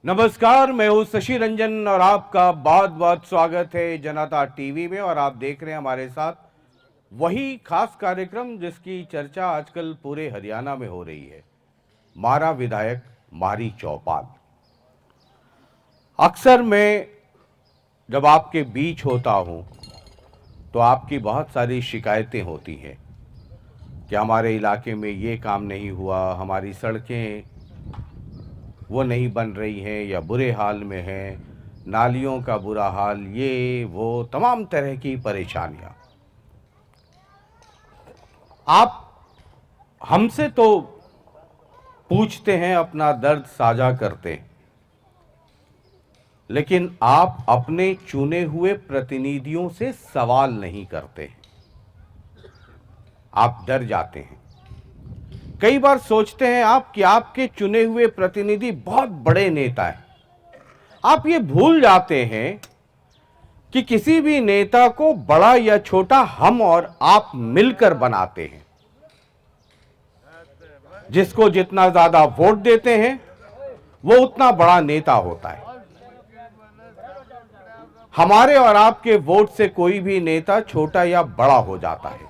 नमस्कार, मैं हूं शशि रंजन और आपका बहुत बहुत स्वागत है जनता टीवी में। और आप देख रहे हैं हमारे साथ वही खास कार्यक्रम जिसकी चर्चा आजकल पूरे हरियाणा में हो रही है, मारा विधायक मारी चौपाल। अक्सर मैं जब आपके बीच होता हूं तो आपकी बहुत सारी शिकायतें होती हैं कि हमारे इलाके में ये काम नहीं हुआ, हमारी सड़कें वो नहीं बन रही हैं या बुरे हाल में हैं, नालियों का बुरा हाल, ये वो तमाम तरह की परेशानियां। आप हमसे तो पूछते हैं, अपना दर्द साझा करते हैं, लेकिन आप अपने चुने हुए प्रतिनिधियों से सवाल नहीं करते हैं। आप डर जाते हैं। कई बार सोचते हैं आप कि आपके चुने हुए प्रतिनिधि बहुत बड़े नेता हैं। आप ये भूल जाते हैं कि किसी भी नेता को बड़ा या छोटा हम और आप मिलकर बनाते हैं। जिसको जितना ज्यादा वोट देते हैं वो उतना बड़ा नेता होता है। हमारे और आपके वोट से कोई भी नेता छोटा या बड़ा हो जाता है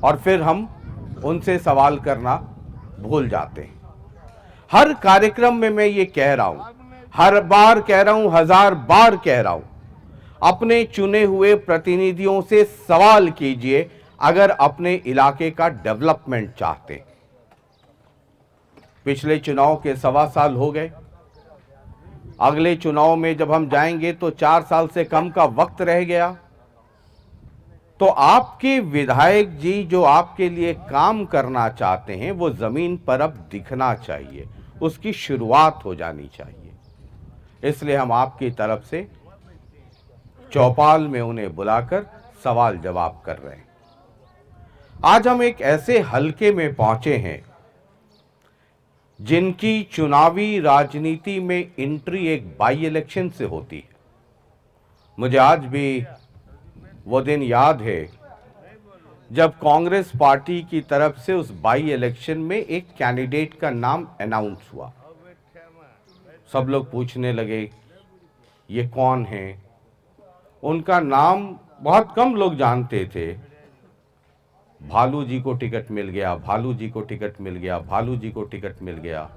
और फिर हम उनसे सवाल करना भूल जाते हैं। हर कार्यक्रम में मैं ये कह रहा हूं, हर बार कह रहा हूं, 1000 बार कह रहा हूं, अपने चुने हुए प्रतिनिधियों से सवाल कीजिए अगर अपने इलाके का डेवलपमेंट चाहते। पिछले चुनाव के 1.25 साल हो गए। अगले चुनाव में जब हम जाएंगे तो 4 साल से कम का वक्त रह गया। तो आपके विधायक जी जो आपके लिए काम करना चाहते हैं वो जमीन पर अब दिखना चाहिए, उसकी शुरुआत हो जानी चाहिए। इसलिए हम आपकी तरफ से चौपाल में उन्हें बुलाकर सवाल जवाब कर रहे हैं। आज हम एक ऐसे हलके में पहुंचे हैं जिनकी चुनावी राजनीति में एंट्री एक बाई इलेक्शन से होती है। मुझे आज भी वो दिन याद है जब कांग्रेस पार्टी की तरफ से उस बाई इलेक्शन में एक कैंडिडेट का नाम अनाउंस हुआ। सब लोग पूछने लगे ये कौन है। उनका नाम बहुत कम लोग जानते थे। भालू जी को टिकट मिल गया, भालू जी को टिकट मिल गया, भालू जी को टिकट मिल गया।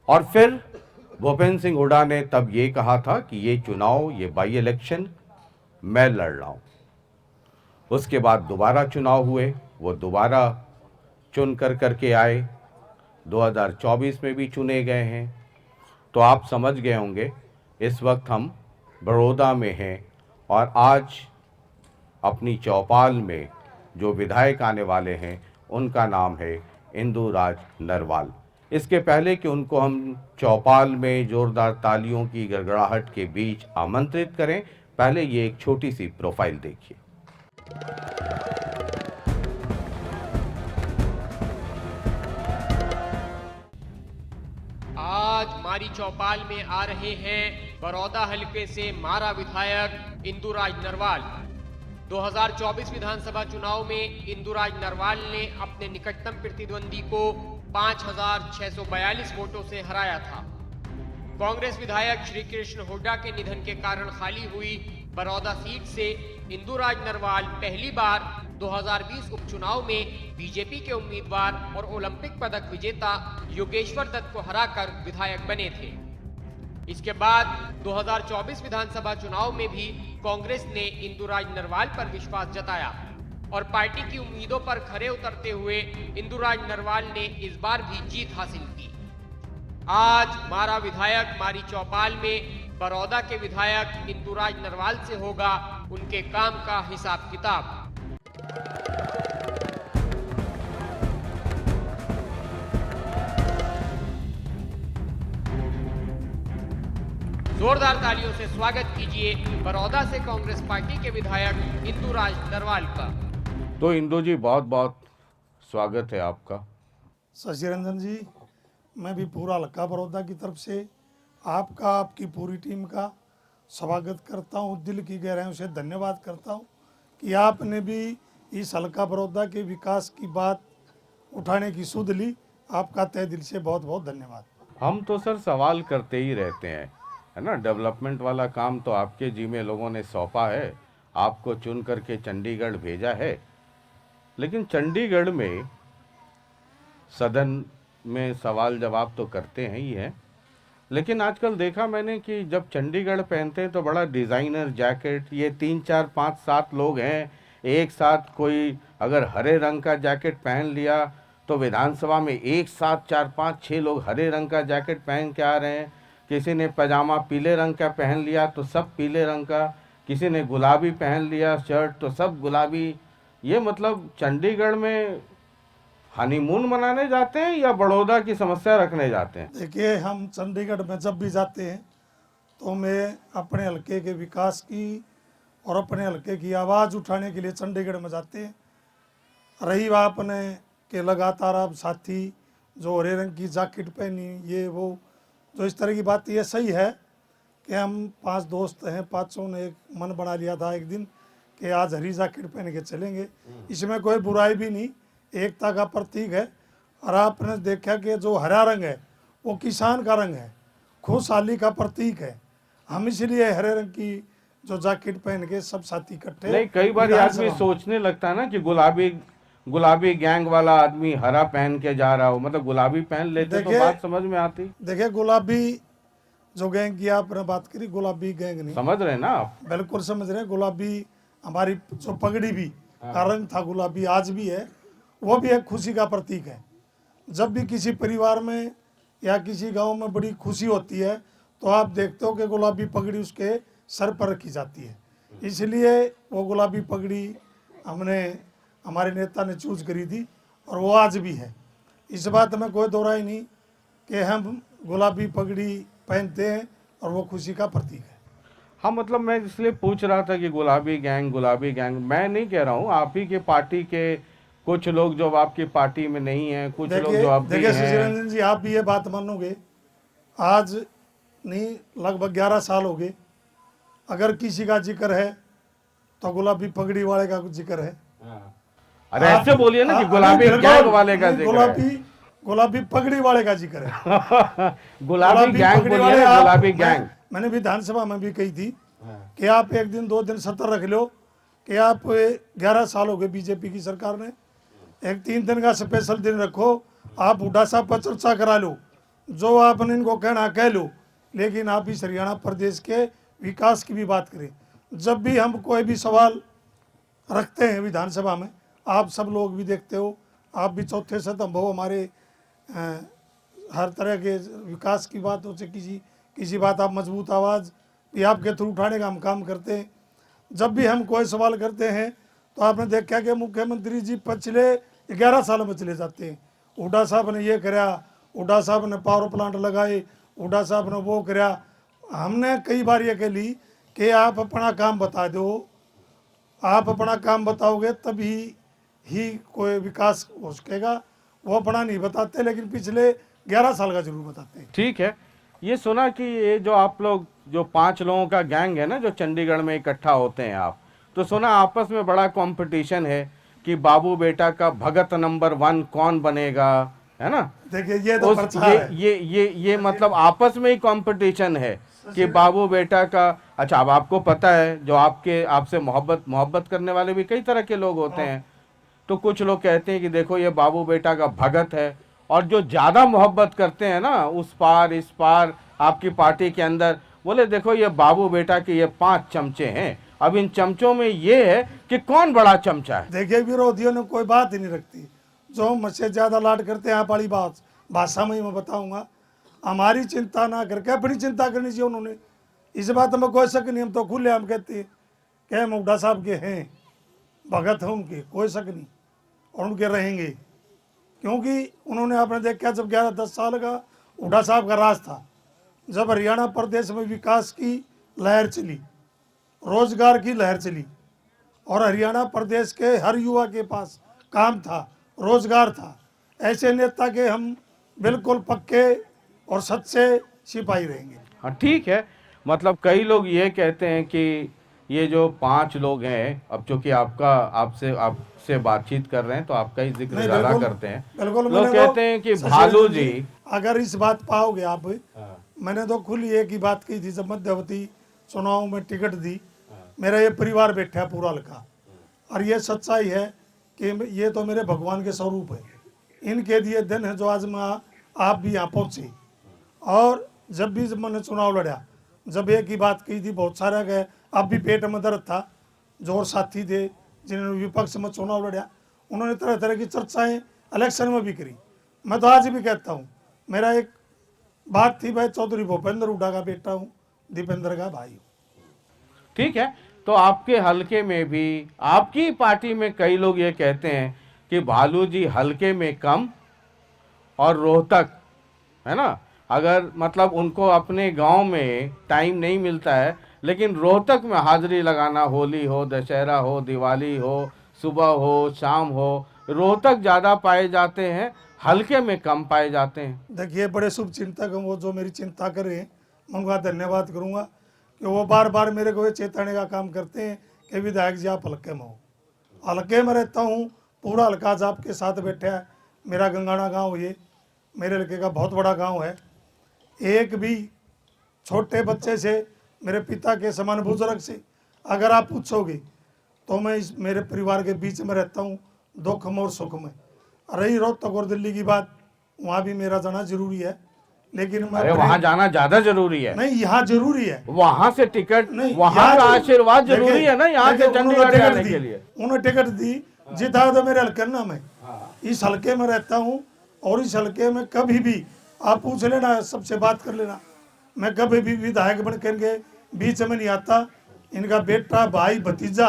और फिर भूपेंद्र सिंह हुड्डा ने तब ये कहा था कि ये चुनाव, ये बाई इलेक्शन मैं लड़ रहा हूं। उसके बाद दोबारा चुनाव हुए, वो दोबारा चुन करके आए। 2024 में भी चुने गए हैं। तो आप समझ गए होंगे इस वक्त हम बड़ौदा में हैं और आज अपनी चौपाल में जो विधायक आने वाले हैं उनका नाम है इंदुराज नरवाल। इसके पहले कि उनको हम चौपाल में जोरदार तालियों की गड़गड़ाहट के बीच आमंत्रित करें, पहले ये एक छोटी सी प्रोफाइल देखिए। आज मारी चौपाल में आ रहे हैं बड़ौदा हलके से मारा विधायक इंदुराज नरवाल। 2024 विधानसभा चुनाव में इंदुराज नरवाल ने अपने निकटतम प्रतिद्वंदी को 5,642 वोटों से हराया था। कांग्रेस विधायक श्री कृष्ण हुड्डा के निधन के कारण खाली हुई बड़ौदा सीट से इंदुराज नरवाल पहली बार 2020 उपचुनाव में बीजेपी के उम्मीदवार और ओलंपिक पदक विजेता योगेश्वर दत्त को हराकर विधायक बने थे। इसके बाद 2024 विधानसभा चुनाव में भी कांग्रेस ने इंदुराज नरवाल पर विश्वास जताया और पार्टी की उम्मीदों पर खरे उतरते हुए इंदुराज नरवाल ने इस बार भी जीत हासिल की। आज मारा विधायक मारी चौपाल में बड़ौदा के विधायक इंदुराज नरवाल से होगा उनके काम का हिसाब किताब। जोरदार तालियों से स्वागत कीजिए बड़ौदा से कांग्रेस पार्टी के विधायक इंदुराज नरवाल का। तो इंदु जी, बहुत बहुत स्वागत है आपका। शशि रंजन जी, मैं भी पूरा हलका बड़ौदा की तरफ से आपका, आपकी पूरी टीम का स्वागत करता हूं। दिल की गहराइयों से धन्यवाद करता हूं कि आपने भी इस हलका बड़ौदा के विकास की बात उठाने की सुध ली। आपका तहे दिल से बहुत बहुत धन्यवाद। हम तो सर सवाल करते ही रहते हैं, है ना। डेवलपमेंट वाला काम तो आपके जिम्मे लोगों ने सौंपा है, आपको चुन करके चंडीगढ़ भेजा है। लेकिन चंडीगढ़ में सदन में सवाल जवाब तो करते हैं ही हैं, लेकिन आजकल देखा मैंने कि जब चंडीगढ़ पहनते हैं तो बड़ा डिज़ाइनर जैकेट, ये 3 4 5 7 लोग हैं एक साथ, कोई अगर हरे रंग का जैकेट पहन लिया तो विधानसभा में एक साथ 4 5 6 लोग हरे रंग का जैकेट पहन के आ रहे हैं। किसी ने पजामा पीले रंग का पहन लिया तो सब पीले रंग का, किसी ने गुलाबी पहन लिया शर्ट तो सब गुलाबी। ये मतलब चंडीगढ़ में हनीमून मनाने जाते हैं या बड़ौदा की समस्या रखने जाते हैं? देखिए, हम चंडीगढ़ में जब भी जाते हैं तो मैं अपने हलके के विकास की और अपने हलके की आवाज़ उठाने के लिए चंडीगढ़ में जाते हैं। रही बात अपने के लगातार आप साथी जो हरे रंग की जैकेट पहनी, ये वो जो इस तरह की बात, ये सही है कि हम 5 दोस्त हैं, 5 ने एक मन बना लिया था एक दिन कि आज हरी जैकेट पहन के चलेंगे। इसमें कोई बुराई भी नहीं, एकता का प्रतीक है। और आपने देखा कि जो हरा रंग है वो किसान का रंग है, खुशहाली का प्रतीक है। हम इसलिए हरे रंग की जो जैकेट पहन के सब साथी इकट्ठे। नहीं, कई बार आदमी सोचने लगता है ना कि गुलाबी गैंग वाला आदमी हरा पहन के जा रहा हो, मतलब गुलाबी पहन लेते तो बात समझ में आती। देखिए, गुलाबी जो गैंग की आपने बात करी, गुलाबी गैंग नहीं, समझ रहे ना आप? बिल्कुल समझ रहे हैं। गुलाबी हमारी जो पगड़ी भी का रंग था, गुलाबी आज भी है, वो भी एक खुशी का प्रतीक है। जब भी किसी परिवार में या किसी गांव में बड़ी खुशी होती है तो आप देखते हो कि गुलाबी पगड़ी उसके सर पर रखी जाती है। इसलिए वो गुलाबी पगड़ी हमारे नेता ने चूज करी थी और वो आज भी है। इस बात में कोई दो राय नहीं कि हम गुलाबी पगड़ी पहनते हैं और वो खुशी का प्रतीक है। हाँ, मतलब मैं इसलिए पूछ रहा था कि गुलाबी गैंग मैं नहीं कह रहा हूँ, आप ही के पार्टी के कुछ लोग जो आपकी पार्टी में नहीं हैं, कुछ लोग जो आप भी देखिए हैं। शशि रंजन जी, आप भी ये बात मानोगे, आज नहीं लगभग 11 साल हो गए, अगर किसी का जिक्र है तो गुलाबी पगड़ी वाले का जिक्र है। अरे ऐसे बोलिए ना कि गुलाबी गैंग वाले का जिक्र है। गुलाबी पगड़ी वाले का जिक्र है। गुलाबी गैंग बोलिए ना, गुलाबी गैंग। मैंने विधानसभा में भी कही थी कि आप 1 दिन 2 दिन सत्र रख लो कि आप 11 साल हो गए बीजेपी की सरकार ने, एक 3 दिन का स्पेशल दिन रखो, आप बुढ़ा साहब पर चर्चा करा लो, जो आपने इनको कहना कह लो, लेकिन आप इस हरियाणा प्रदेश के विकास की भी बात करें। जब भी हम कोई भी सवाल रखते हैं विधानसभा में, आप सब लोग भी देखते हो, आप भी चौथे स्तंभ हो हमारे, हर तरह के विकास की बातों से किसी बात आप मजबूत आवाज़ भी आपके थ्रू उठाने का हम काम करते हैं। जब भी हम कोई सवाल करते हैं तो आपने देखा कि मुख्यमंत्री जी पिछले 11 साल में चले जाते हैं। हुड्डा साहब ने ये कराया, हुड्डा साहब ने पावर प्लांट लगाए, हुड्डा साहब ने वो कराया। हमने कई बार ये कह ली कि आप अपना काम बता दो, आप अपना काम बताओगे तभी ही कोई विकास हो सकेगा। वो अपना नहीं बताते, लेकिन पिछले 11 साल का जरूर बताते हैं। ठीक है, ये सुना कि ये जो आप लोग जो 5 लोगों का गैंग है ना, जो चंडीगढ़ में इकट्ठा होते हैं आप, तो सुना आपस में बड़ा कंपटीशन है कि बाबू बेटा का भगत नंबर 1 कौन बनेगा, है ना। देखिए, ये तो प्रचार है। ये मतलब आपस में ही कंपटीशन है कि बाबू बेटा का। अच्छा, अब आपको पता है जो आपसे मोहब्बत करने वाले भी कई तरह के लोग होते हैं, तो कुछ लोग कहते हैं कि देखो ये बाबू बेटा का भगत है, और जो ज़्यादा मोहब्बत करते हैं ना उस पार इस पार आपकी पार्टी के अंदर, बोले देखो ये बाबू बेटा के ये 5 चमचे हैं। अब इन चमचों में ये है कि कौन बड़ा चमचा है। देखिए, विरोधियों ने कोई बात ही नहीं रखती, जो मुझसे ज़्यादा लाड करते हैं, आप वाली भाषा में ही मैं बताऊंगा, हमारी चिंता ना करके अपनी चिंता करनी चाहिए उन्होंने। इस बात में कोई शक नहीं, हम तो खुले हम कहते हैं कि हम हुड्डा साहब के हैं, भगत हैं उनके, कोई शक नहीं, और उनके रहेंगे। क्योंकि उन्होंने, आपने देखा जब 11-10 साल का हुड्डा साहब का राज था, जब हरियाणा प्रदेश में विकास की लहर चली, रोजगार की लहर चली, और हरियाणा प्रदेश के हर युवा के पास काम था, रोजगार था, ऐसे नेता के हम बिल्कुल पक्के और सच्चे सिपाही रहेंगे। हाँ ठीक है, मतलब कई लोग ये कहते हैं कि ये जो 5 लोग हैं, अब चूंकि आपसे बातचीत कर रहे हैं तो आपका ही जिक्र नहीं, ज्यादा बिल्कुल, करते हैं। बिल्कुल। लोग मैंने कहते हैं कि शशि भालू रंजन जी, अगर इस बात पाओगे आप, मैंने तो खुली एक ही बात की थी जब मध्यावती चुनाव में टिकट दी, मेरा ये परिवार बैठा है पूरा हल्का, और ये सच्चाई है कि ये तो मेरे भगवान के स्वरूप है, इनके दिए दिन है जो आज मैं आप भी यहाँ पहुँचे। और जब भी मैंने चुनाव लड़ा, जब एक ही बात की थी, बहुत सारे गए, अब भी पेट में दर्द था, जो और साथी थे जिन्होंने विपक्ष में चुनाव लड़ा, उन्होंने तरह तरह की चर्चाएं इलेक्शन में भी करी। मैं तो आज भी कहता हूँ, मेरा एक बात थी, भाई चौधरी भूपेंद्र हुड्डा का बेटा हूँ, दीपेंद्र का भाई हूँ। ठीक है, तो आपके हलके में भी, आपकी पार्टी में कई लोग ये कहते हैं कि भालू जी हलके में कम और रोहतक, है ना, अगर मतलब उनको अपने गांव में टाइम नहीं मिलता है, लेकिन रोहतक में हाजिरी लगाना, होली हो, दशहरा हो, दिवाली हो, सुबह हो, शाम हो, रोहतक ज़्यादा पाए जाते हैं, हलके में कम पाए जाते हैं। देखिए, बड़े शुभ चिंतक हैं वो, जो मेरी चिंता कर रहे हैं, मैं उनका धन्यवाद करूंगा कि वो बार बार मेरे को ये चेताने का काम करते हैं कि विधायक जी आप हल्के में हो। हल्के में रहता हूँ, पूरा हल्का आज आपके साथ बैठा है। मेरा गंगाना गांव ये मेरे हल्के का बहुत बड़ा गांव है। एक भी छोटे बच्चे से मेरे पिता के समान बुजुर्ग से अगर आप पूछोगे तो मैं इस मेरे परिवार के बीच में रहता हूँ, दुख में और सुख में। रही रोहतक और दिल्ली की बात, वहाँ भी मेरा जाना जरूरी है, लेकिन मैं अरे वहां जाना ज्यादा जरूरी है, नहीं, यहाँ जरूरी है। वहां से टिकट, नहीं, वहां यहाँ का तो- आशीर्वाद जरूरी देखिए- है ना, यहाँ से देखिए, उन्होंने चंडीगढ़ टिकट जाने दी, के लिए। उन्होंने टिकट दी, जिता तो मेरे हल्के ना मैं इस हल्के में रहता हूँ, और इस हल्के में कभी भी आप पूछ लेना, सबसे बात कर लेना, मैं कभी भी विधायक बन के बीच में नहीं आता। इनका बेटा, भाई, भतीजा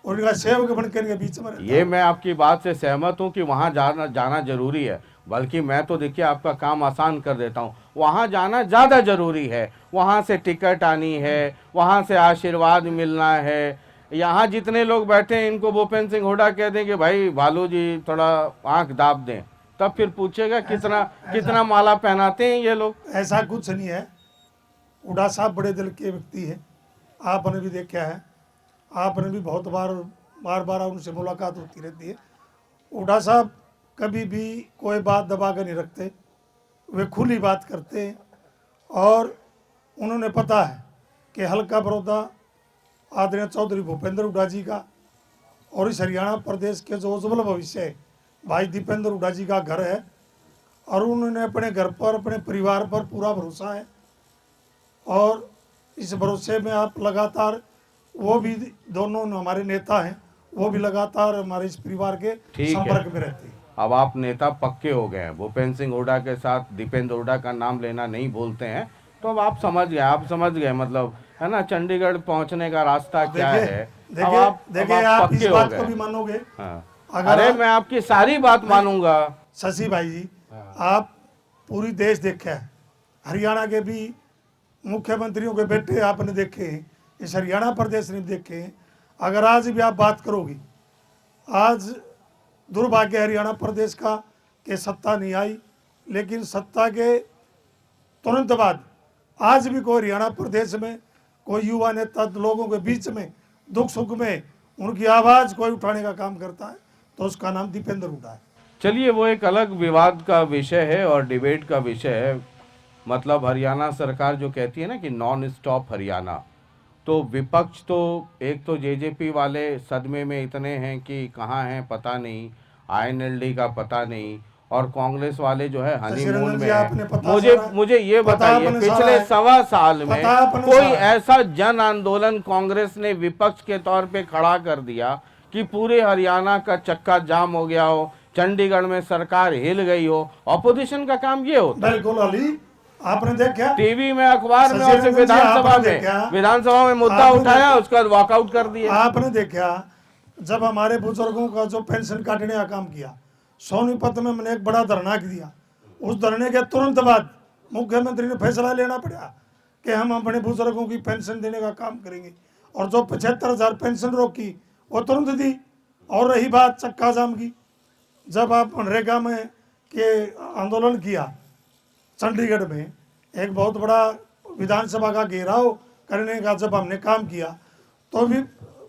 और इनका सेवक बन के बीच में रहता ये मैं आपकी बात से सहमत हूँ कि वहाँ जाना जरूरी है, बल्कि मैं तो देखिए आपका काम आसान कर देता हूँ, वहाँ जाना ज़्यादा जरूरी है। वहाँ से टिकट आनी है, वहाँ से आशीर्वाद मिलना है। यहाँ जितने लोग बैठे हैं, इनको भूपेंद्र सिंह हुड्डा कह दें कि भाई भालू जी थोड़ा आंख दाब दें, तब फिर पूछेगा कितना माला पहनाते हैं ये लोग। ऐसा कुछ नहीं है। हुड्डा साहब बड़े दिल के व्यक्ति हैं, आपने भी देखा है, आपने भी बहुत बार उनसे मुलाकात होती रहती है। हुड्डा साहब कभी भी कोई बात दबा कर नहीं रखते, वे खुली बात करते हैं, और उन्होंने पता है कि हल्का बड़ौदा आदरणीय चौधरी भूपेंद्र हुड्डा जी का और इस हरियाणा प्रदेश के जो उज्ज्वल भविष्य है, भाई दीपेंद्र हुड्डा जी का घर है, और उन्होंने अपने घर पर, अपने परिवार पर पूरा भरोसा है, और इस भरोसे में आप लगातार, वो भी दोनों हमारे नेता हैं, वो भी लगातार हमारे इस परिवार के संपर्क में रहते हैं। अब आप नेता पक्के हो गए हैं, भूपेंद्र सिंह हुड्डा के साथ दीपेंद्र हुड्डा का नाम लेना नहीं बोलते हैं, तो अब आप समझ गए मतलब, है ना, चंडीगढ़ पहुंचने का रास्ता क्या है। देखिए, आप इस बात को भी मानोगे। हाँ। अगर अरे मैं आपकी सारी बात मानूंगा। शशि भाई जी, आप पूरी देश देखा है, हरियाणा के भी मुख्यमंत्रियों के बेटे आपने देखे हैं, इस हरियाणा प्रदेश ने देखे हैं। अगर आज भी आप बात करोगे, आज दुर्भाग्य हरियाणा प्रदेश का कि सत्ता नहीं आई, लेकिन सत्ता के तुरंत बाद आज भी कोई हरियाणा प्रदेश में कोई युवा नेता लोगों के बीच में दुख सुख में उनकी आवाज़ कोई उठाने का काम करता है, तो उसका नाम दीपेंद्र हुड्डा है। चलिए, वो एक अलग विवाद का विषय है और डिबेट का विषय है। मतलब हरियाणा सरकार जो कहती है ना कि नॉन स्टॉप हरियाणा, तो विपक्ष तो एक तो जेजेपी वाले सदमे में इतने हैं कि कहाँ हैं पता नहीं, आईएनएलडी का पता नहीं, और कांग्रेस वाले जो है हनीमून में है। मुझे ये बताइए, पिछले 1.25 साल में कोई ऐसा जन आंदोलन कांग्रेस ने विपक्ष के तौर पे खड़ा कर दिया कि पूरे हरियाणा का चक्का जाम हो गया हो, चंडीगढ़ में सरकार हिल गई हो? ऑपोजिशन का काम ये होता है। बिल्कुल अली, आपने देखा टीवी में, अखबार में, और विधानसभा में मुद्दा उठाया, उसके बाद वॉकआउट कर दिया। आपने देखा जब हमारे बुजुर्गों का जो पेंशन काटने का काम किया, सोनीपत में मैंने एक बड़ा धरना किया, उस धरने के तुरंत बाद मुख्यमंत्री ने फैसला लेना पड़ा कि हम अपने बुजुर्गों की पेंशन देने का काम करेंगे, और जो 75,000 पेंशन रोकी वो तुरंत दी। और रही बात चक्का जाम की, जब आप मनरेगा में के आंदोलन किया चंडीगढ़ में, एक बहुत बड़ा विधानसभा का घेराव करने का जब हमने काम किया, तो भी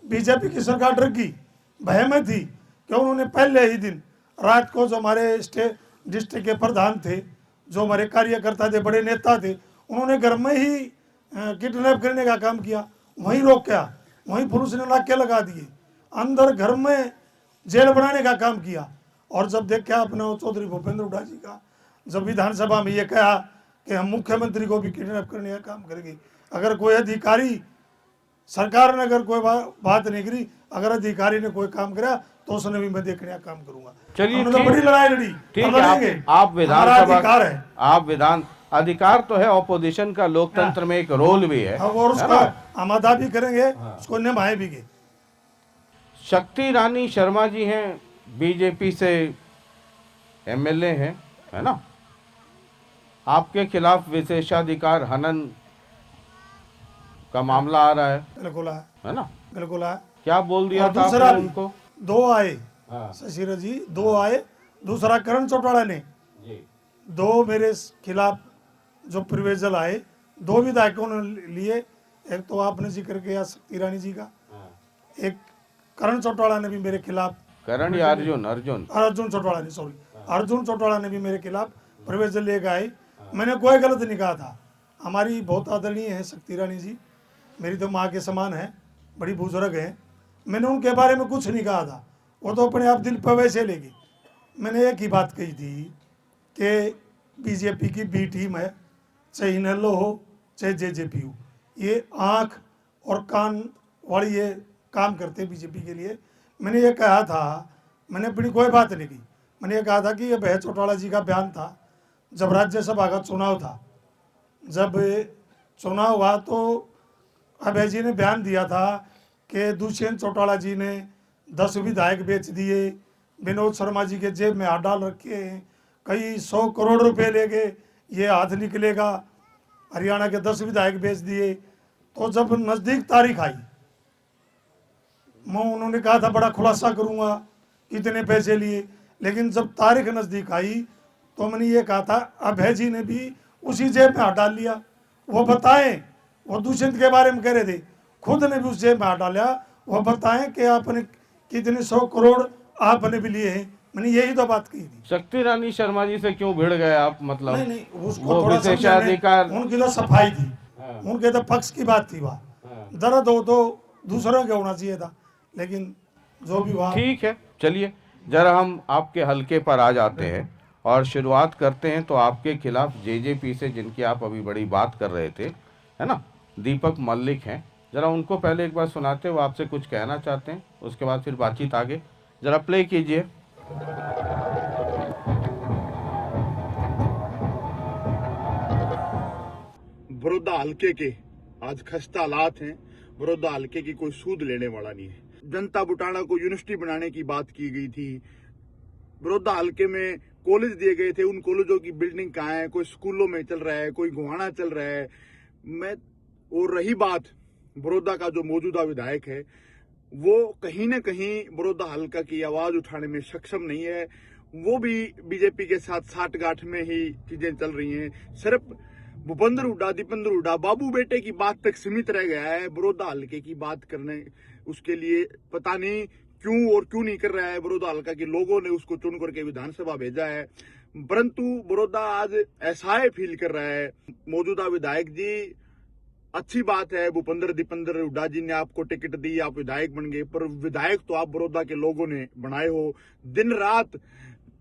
बीजेपी की सरकार डर गई, भय में थी कि उन्होंने पहले ही दिन रात को जो हमारे स्टेट डिस्ट्रिक्ट के प्रधान थे, जो हमारे कार्यकर्ता थे, बड़े नेता थे, उन्होंने घर में ही किडनैप करने का काम किया, वहीं रोका, वहीं पुलिस ने नाके लगा दिए, अंदर घर में जेल बनाने का काम किया। और जब देखा अपने चौधरी भूपेंद्र हुड्डा जी का, जब विधानसभा में ये कहा कि हम मुख्यमंत्री को भी किडनैप करने का काम करेंगे, अगर कोई अधिकारी, सरकार ने अगर कोई बात नहीं करी, अगर अधिकारी ने कोई काम करा तो उसने भी मैं देखने का काम करूंगा। चलिए, हमने तो ठीक- बड़ी लड़ाई लड़ी, ठीक अब है, लड़ेंगे। आप हमारा अधिकार है। आप विधान अधिकार तो है, ऑपोजिशन का लोकतंत्र में एक रोल भी है, अब और है उसका ना? हम अदा भी करेंगे, उसको निभाए भी गे। शक्ति रानी शर्मा जी हैं, बीजेपी से एमएलए हैं, है ना? आपके खिलाफ विशेषाधिकार हनन का मामला आ रहा बिल्कुल है ना? बिल्कुल है। क्या बोल दिया और था दूसरा आपने भी, उनको? दो आए हाँ। शशिर जी, दो आए। दूसरा करण चौटाला ने दो मेरे खिलाफ जो प्रिवेजल आए, दो विधायकों ने लिए। एक तो आपने जिक्र किया शक्ति रानी जी का, एक करण चौटाला ने भी मेरे खिलाफ, करण या अर्जुन? अर्जुन अर्जुन चौटाला ने, सॉरी, अर्जुन चौटाला ने भी मेरे खिलाफ प्रिवेजल लेकर आए। मैंने कोई गलत नहीं कहा था। हमारी बहुत आदरणीय है शक्ति रानी जी, मेरी तो माँ के समान है, बड़ी बुजुर्ग है। मैंने उनके बारे में कुछ नहीं कहा था, वो तो अपने आप दिल पर वैसे लेगी। मैंने एक ही बात कही थी कि बीजेपी की बी टीम है, चाहे इनेलो हो चाहे जेजेपी हो, ये आँख और कान वाली ये काम करते हैं बीजेपी के लिए। मैंने ये कहा था, मैंने अपनी कोई बात नहीं की। मैंने ये कहा था कि ये भय चौटाला जी का बयान था जब राज्यसभा का चुनाव था। जब चुनाव हुआ तो अभय जी ने बयान दिया था कि दुष्यंत चौटाला जी ने 10 विधायक बेच दिए, विनोद शर्मा जी के जेब में हाथ डाल रखे हैं, कई 100 करोड़ रुपए ले गए, ये हाथ निकलेगा, हरियाणा के 10 विधायक बेच दिए। तो जब नज़दीक तारीख आई, मैं उन्होंने कहा था बड़ा खुलासा करूंगा कितने पैसे लिए, लेकिन जब तारीख नज़दीक आई तो मैंने ये कहा था अभय जी ने भी उसी जेब में हाथ डाल लिया। वो बताएं, वो दुष्यंत के बारे में कह रहे थे, खुद ने भी उस जेब में हाथ डाला। वो बताएं कि आपने कितने 100 करोड़ आपने भी लिए हैं। मैंने यही तो बात की थी। शक्ति रानी शर्मा जी से क्यों भिड़ गए आप? मतलब नहीं नहीं, उसको वो थोड़ा विशेषाधिकार, समझाने, उनकी तो सफाई थी, उनके तो पक्ष की बात थी। वह दर्द हो तो दूसरों के होना चाहिए था, लेकिन जो भी हुआ। ठीक है। चलिए जरा हम आपके हलके पर आ जाते हैं और शुरुआत करते हैं। तो आपके खिलाफ जेजेपी से, जिनकी आप अभी बड़ी बात कर रहे थे, है ना, दीपक मल्लिक हैं, जरा उनको पहले एक बार सुनाते, वो आपसे कुछ कहना चाहते हैं, उसके बाद फिर बातचीत आगे। जरा प्ले कीजिए। बड़ौदा हल्के के आज खस्ता हालात हैं। बड़ौदा हल्के की कोई सूद लेने वाला नहीं है। जनता बुटाना को यूनिवर्सिटी बनाने की बात की गई थी। बड़ौदा हल्के में कॉलेज दिए गए थे, उन कॉलेजों की बिल्डिंग कहाँ है? कोई स्कूलों में चल रहा है, कोई गुहाना चल रहा है। और रही बात बड़ौदा का जो मौजूदा विधायक है, वो कहीं ना कहीं बड़ौदा हल्का की आवाज उठाने में सक्षम नहीं है। वो भी बीजेपी के साथ साठगांठ में ही चीजें चल रही हैं। सिर्फ भूपेंद्र हुड्डा, दीपेंद्र हुड्डा, बाबू बेटे की बात तक सीमित रह गया है। बड़ौदा हल्के की बात करने उसके लिए पता नहीं क्यों नहीं कर रहा है। बड़ौदा हल्का के लोगों ने उसको चुन करके विधानसभा भेजा है, परंतु बड़ौदा आज ऐसा फील कर रहा है। मौजूदा विधायक जी, अच्छी बात है, भूपेंद्र दीपेंद्र हुड्डा जी ने आपको टिकट दी, आप विधायक बन गए, पर विधायक तो आप बड़ौदा के लोगों ने बनाए हो। दिन रात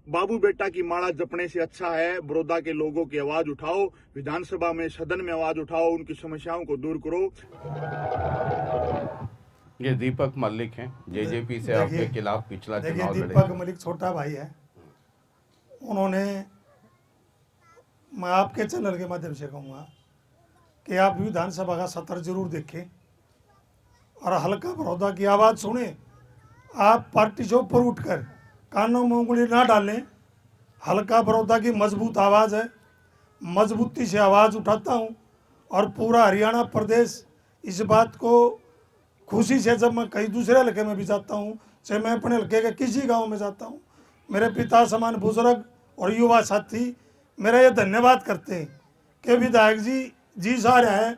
बाबू बेटा की माला जपने से अच्छा है बड़ौदा के लोगों की आवाज उठाओ, विधानसभा में, सदन में आवाज उठाओ, उनकी समस्याओं को दूर करो। ये दीपक मल्लिक हैं, जेजेपी से आपके खिलाफ पिछला देखिए, चुनाव लड़े। दीपक मलिक छोटा भाई है। उन्होंने, मैं आपके चैनल के माध्यम से कहूँगा कि आप विधानसभा का सत्र जरूर देखें और हल्का बड़ौदा की आवाज़ सुने। आप पार्टी से ऊपर उठकर कानों में उंगली ना डालें। हल्का बड़ौदा की मजबूत आवाज़ है, मजबूती से आवाज़ उठाता हूँ और पूरा हरियाणा प्रदेश इस बात को खुशी से, जब मैं कहीं दूसरे हल्के में भी जाता हूँ, चाहे मैं अपने हल्के के किसी गांव में जाता हूँ, मेरे पिता समान बुजुर्ग और युवा साथी मेरा ये धन्यवाद करते हैं कि विधायक जी जी सा रहा है।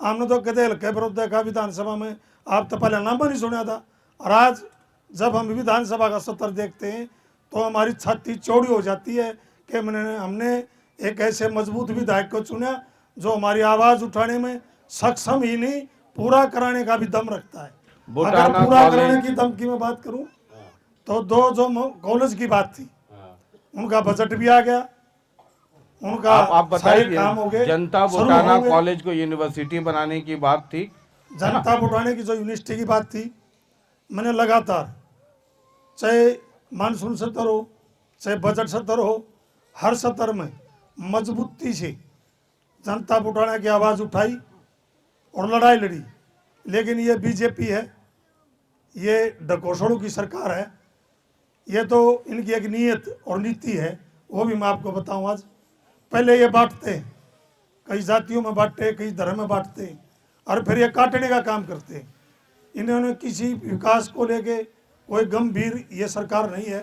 हमने तो कहते हल्के बड़ौदा का विधानसभा में आप तो पहले नाम नहीं सुना था। और आज जब हम विधानसभा का सत्र देखते हैं तो हमारी छाती चौड़ी हो जाती है कि हमने एक ऐसे मजबूत विधायक को चुना जो हमारी आवाज़ उठाने में सक्षम ही नहीं, पूरा कराने का भी दम रखता है। अगर बुटाना पूरा कॉलेज- कराने की दम की मैं बात करूं तो दो जो कॉलेज की बात थी उनका बजट भी आ गया, उनका आप सारे काम हो बताइए, गए, जनता शुरू बुटाना होंगे। कॉलेज को यूनिवर्सिटी बनाने की बात थी। जनता बुटाने की जो यूनिवर्सिटी की बात थी, मैंने लगातार चाहे मानसून सत्र हो चाहे बजट सत्र हो, हर सत्र में मजबूती से जनता बुटाना की आवाज़ उठाई और लड़ाई लड़ी। लेकिन ये बीजेपी है, ये डकोसड़ों की सरकार है, ये तो इनकी एक नीयत और नीति है, वो भी मैं आपको बताऊं। आज पहले ये बांटते हैं, कई जातियों में बांटते, कई धर्म में बांटते, और फिर ये काटने का काम करते। इन्होंने किसी विकास को लेके कोई गंभीर ये सरकार नहीं है।